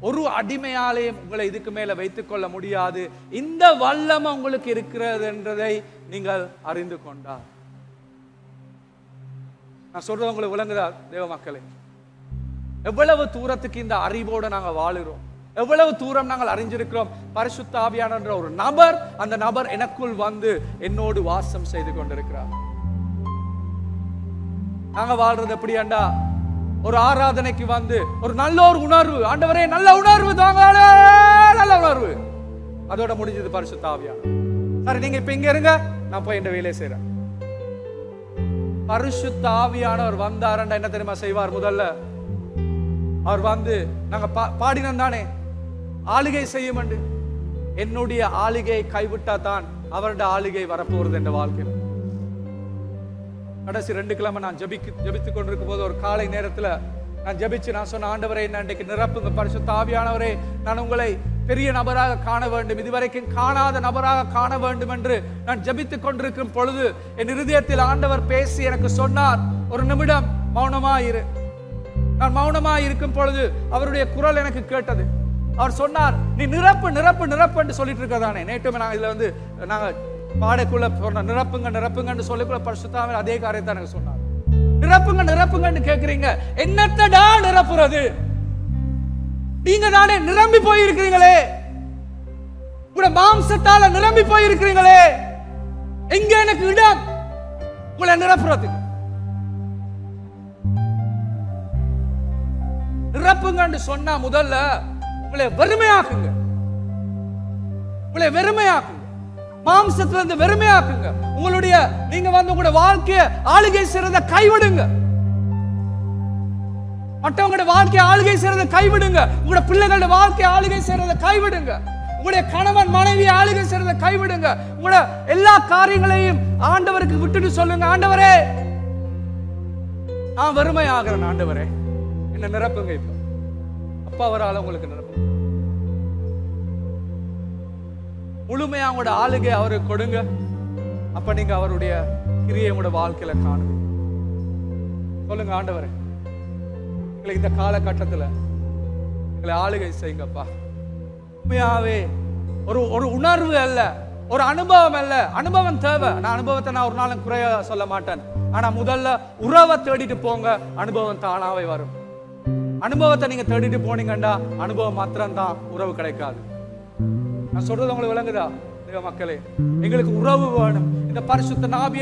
ஒரு அடிமையாலையும் உங்களை இதுக்கு மேல வைத்துக் கொள்ள முடியாது. இந்த வல்லமை உங்களுக்கு இருக்கிறது என்றதை நீங்கள் அறிந்து கொண்டார். நான் சொல்றது உங்களுக்கு விளங்குதா தேவ மக்களே? எவ்வளவு தூரத்துக்கு இந்த அறிவோட நாங்க வாழுறோம், எவ்வளவு தூரம் நாங்கள் அறிஞ்சிருக்கிறோம். பரிசுத்த ஆவியானவர் என்ற ஒரு நபர், அந்த நபர் எனக்குள் வந்து என்னோடு வாசம் செய்து கொண்டிருக்கிறார். நாங்க வாழ்றது எப்படியாண்டா, ஒரு ஆராதனைக்கு வந்து ஒரு நல்ல ஒரு உணர்வு, ஆண்டவரே நல்ல உணர்வு தாங்க, நல்ல உணர்வு, அதோட முடிஞ்சது பரிசுத்த ஆவியானவர். சரி நீங்க இப்ப இங்க இருங்க, நான் போய் இந்த வேலையை செய்யறேன். பரிசுத்த ஆவியானவர் வந்தாரண்டா என்ன தெரியுமா செய்வார்? முதல்ல அவர் வந்து, நாங்க பாடினோம் தானே, ஆளுகை செய்யும். என்னுடைய ஆளுகையை கைவிட்டா தான் அவருடைய ஆளுகை வரப்போறது என்ற வாழ்க்கையில். கடைசி 2 கிழமை நான் ஜபித்துக் கொண்டிருக்கும் போது ஒரு காலை நேரத்துல நான் ஜபிச்சு நான் சொன்ன, ஆண்டவரே என்ன இன்றைக்கு நிரப்புங்க பரிசுத்த ஆவியானவரே, நான் உங்களை பெரிய நபராக காண வேண்டும், இதுவரைக்கும் காணாத நபராக காண வேண்டும் என்று நான் ஜபித்துக் கொண்டிருக்கும் பொழுது என் இருதயத்தில் ஆண்டவர் பேசி எனக்கு சொன்னார், ஒரு நிமிடம் மௌனமாயிரு. நான் மௌனமாய் இருக்கும் பொழுது அவருடைய குரல் எனக்கு கேட்டது. அவர் சொன்னார், நீ நிரப்பு நிரப்பு நிரப்பு என்று சொல்லிட்டு இருக்கதானே. நேற்றுமே நாங்கள் இதுல வந்து நாங்க பாடைக்குள்ள சொன்ன நிரப்புங்க நிரப்புங்கன்னு சொல்லிக்குள்ள பரிசுத்தாவே அதே காரியத்தை எனக்கு சொன்னார். நிரப்புங்க நிரப்புங்கன்னு கேட்கிறீங்க, என்னத்தடா நிரப்புறது? நீங்க தானே நிரம்பி போயிருக்கிறீங்களே, உங்க மாம்சத்தால நிரம்பி போயிருக்கிறீங்களே, எங்க எனக்கு இடம் உங்களை நிரப்புறதுக்கு? நிரப்புங்கன்னு சொன்னா முதல்ல உங்களை வெறுமையாக்குங்க, உங்களை வெறுமையாக்குங்க, மாம்சத்திலிருந்து வெறுமையாக்குங்க. உங்களுடைய நீங்க வந்து உங்களுடைய வாழ்க்கையை ஆளுகை செய்யறத கைவிடுங்க. மற்றவங்களுடைய வாழ்க்கையை ஆளுகை செய்யறத கைவிடுங்க. உங்களுடைய பிள்ளைகளுடைய வாழ்க்கையை ஆளுகை செய்யறத கைவிடுங்க. உங்களுடைய கணவன் மனைவி ஆளுகை செய்யறத கைவிடுங்க. உங்களுடைய எல்லா காரியங்களையும் ஆண்டவருக்கு விட்டுட்டு சொல்லுங்க, ஆண்டவரே நான் வெறுமையாகிறேன், ஆண்டவரே என்ன நிரப்புங்க. இப்ப அப்பா அவரால் உங்களுக்கு நிரப்புங்க. முழுமையா உங்களோட ஆளுகை அவருக்கு கொடுங்க. அப்ப நீங்க அவருடைய கிரியை உங்களோட வாழ்க்கையில காணுங்க. சொல்லுங்க, ஆண்டவரே எங்களை இந்த காலகட்டத்துல எங்களை ஆளுகை செய்யுங்கப்பா. உண்மையாவே ஒரு உணர்வு அல்ல, ஒரு அனுபவம் அல்ல. அனுபவம் தேவை. நான் அனுபவத்தை ஒரு நாளும் குறைய சொல்ல மாட்டேன். ஆனா முதல்ல உறவை தேடிட்டு போங்க, அனுபவம் தானாவே வரும். அனுபவத்தை நீங்க தேடிட்டு போனீங்கண்டா அனுபவம் மாத்திரம்தான், உறவு கிடைக்காது. நான் சொல்றது உங்களுக்கு விளங்குதா மக்களே? எங்களுக்கு உறவு வேணும். இந்த பரிசுத்த ஆவி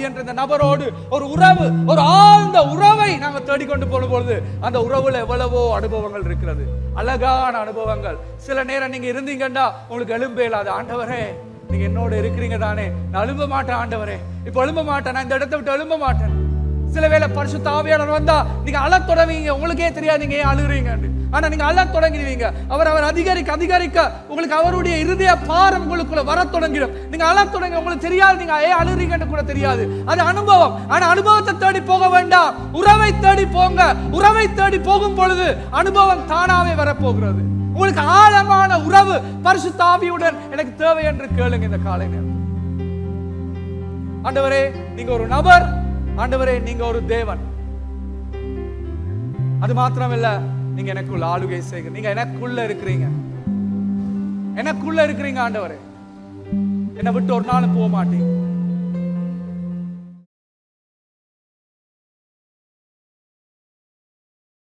என்ற இந்த நபரோடு ஒரு உறவு, ஒரு ஆழ்ந்த உறவை நாங்க தேடிக்கொண்டு போன பொழுது அந்த உறவுல எவ்வளவோ அனுபவங்கள் இருக்கிறது, அழகான அனுபவங்கள். சில நேரம் நீங்க இருந்தீங்கன்னா உங்களுக்கு எழும்ப இயலாது. ஆண்டவரே நீங்க என்னோட இருக்கிறீங்க தானே, நான் எழும்ப மாட்டேன் ஆண்டவரே, இப்ப எழும்ப மாட்டேன், நான் இந்த இடத்தை விட்டு எழும்ப மாட்டேன். சில வேளை பரிசுத்த ஆவியானவர் வந்தா நீங்க அழத் தொடங்குவீங்க, உங்களுக்கே தெரியாது நீங்க ஏன் அழுகிறீங்க. ஆனா நீங்க அழத் தொடங்கிடுவீங்க. அவர் அதிகரிக்க உங்களுக்கு அவருடைய இருதய பாரம் உங்களுக்குள்ள வர தொடங்கிடும். நீங்க அழத் தொடங்க, உங்களுக்கு தெரியாது நீங்க ஏன் அழுகிறீங்கன்னு கூட தெரியாது. அது அனுபவம். ஆனா அனுபவத்தை தேடி போக வேண்டாம், உறவை தேடி போங்க. உறவை தேடி போகும் பொழுது அனுபவம் தானாவே வரப்போகிறது. உங்களுக்கு ஆழமான உறவு பரிசுத்த ஆவியுடன் எனக்கு தேவை என்று கேளுங்க இந்த காலை நேரம். ஆண்டவரே நீங்க ஒரு நபர், ஆண்டவரே நீங்க ஒரு தேவன். அது மாத்திரமல்ல, நீங்க எனக்குள்ள ஆளுகை செய்யுங்க. நீங்க எனக்குள்ள இருக்கிறீங்க, எனக்குள்ள இருக்கிறீங்க ஆண்டவரே. என்னை விட்டு ஒரு நாளும் போக மாட்டீங்க.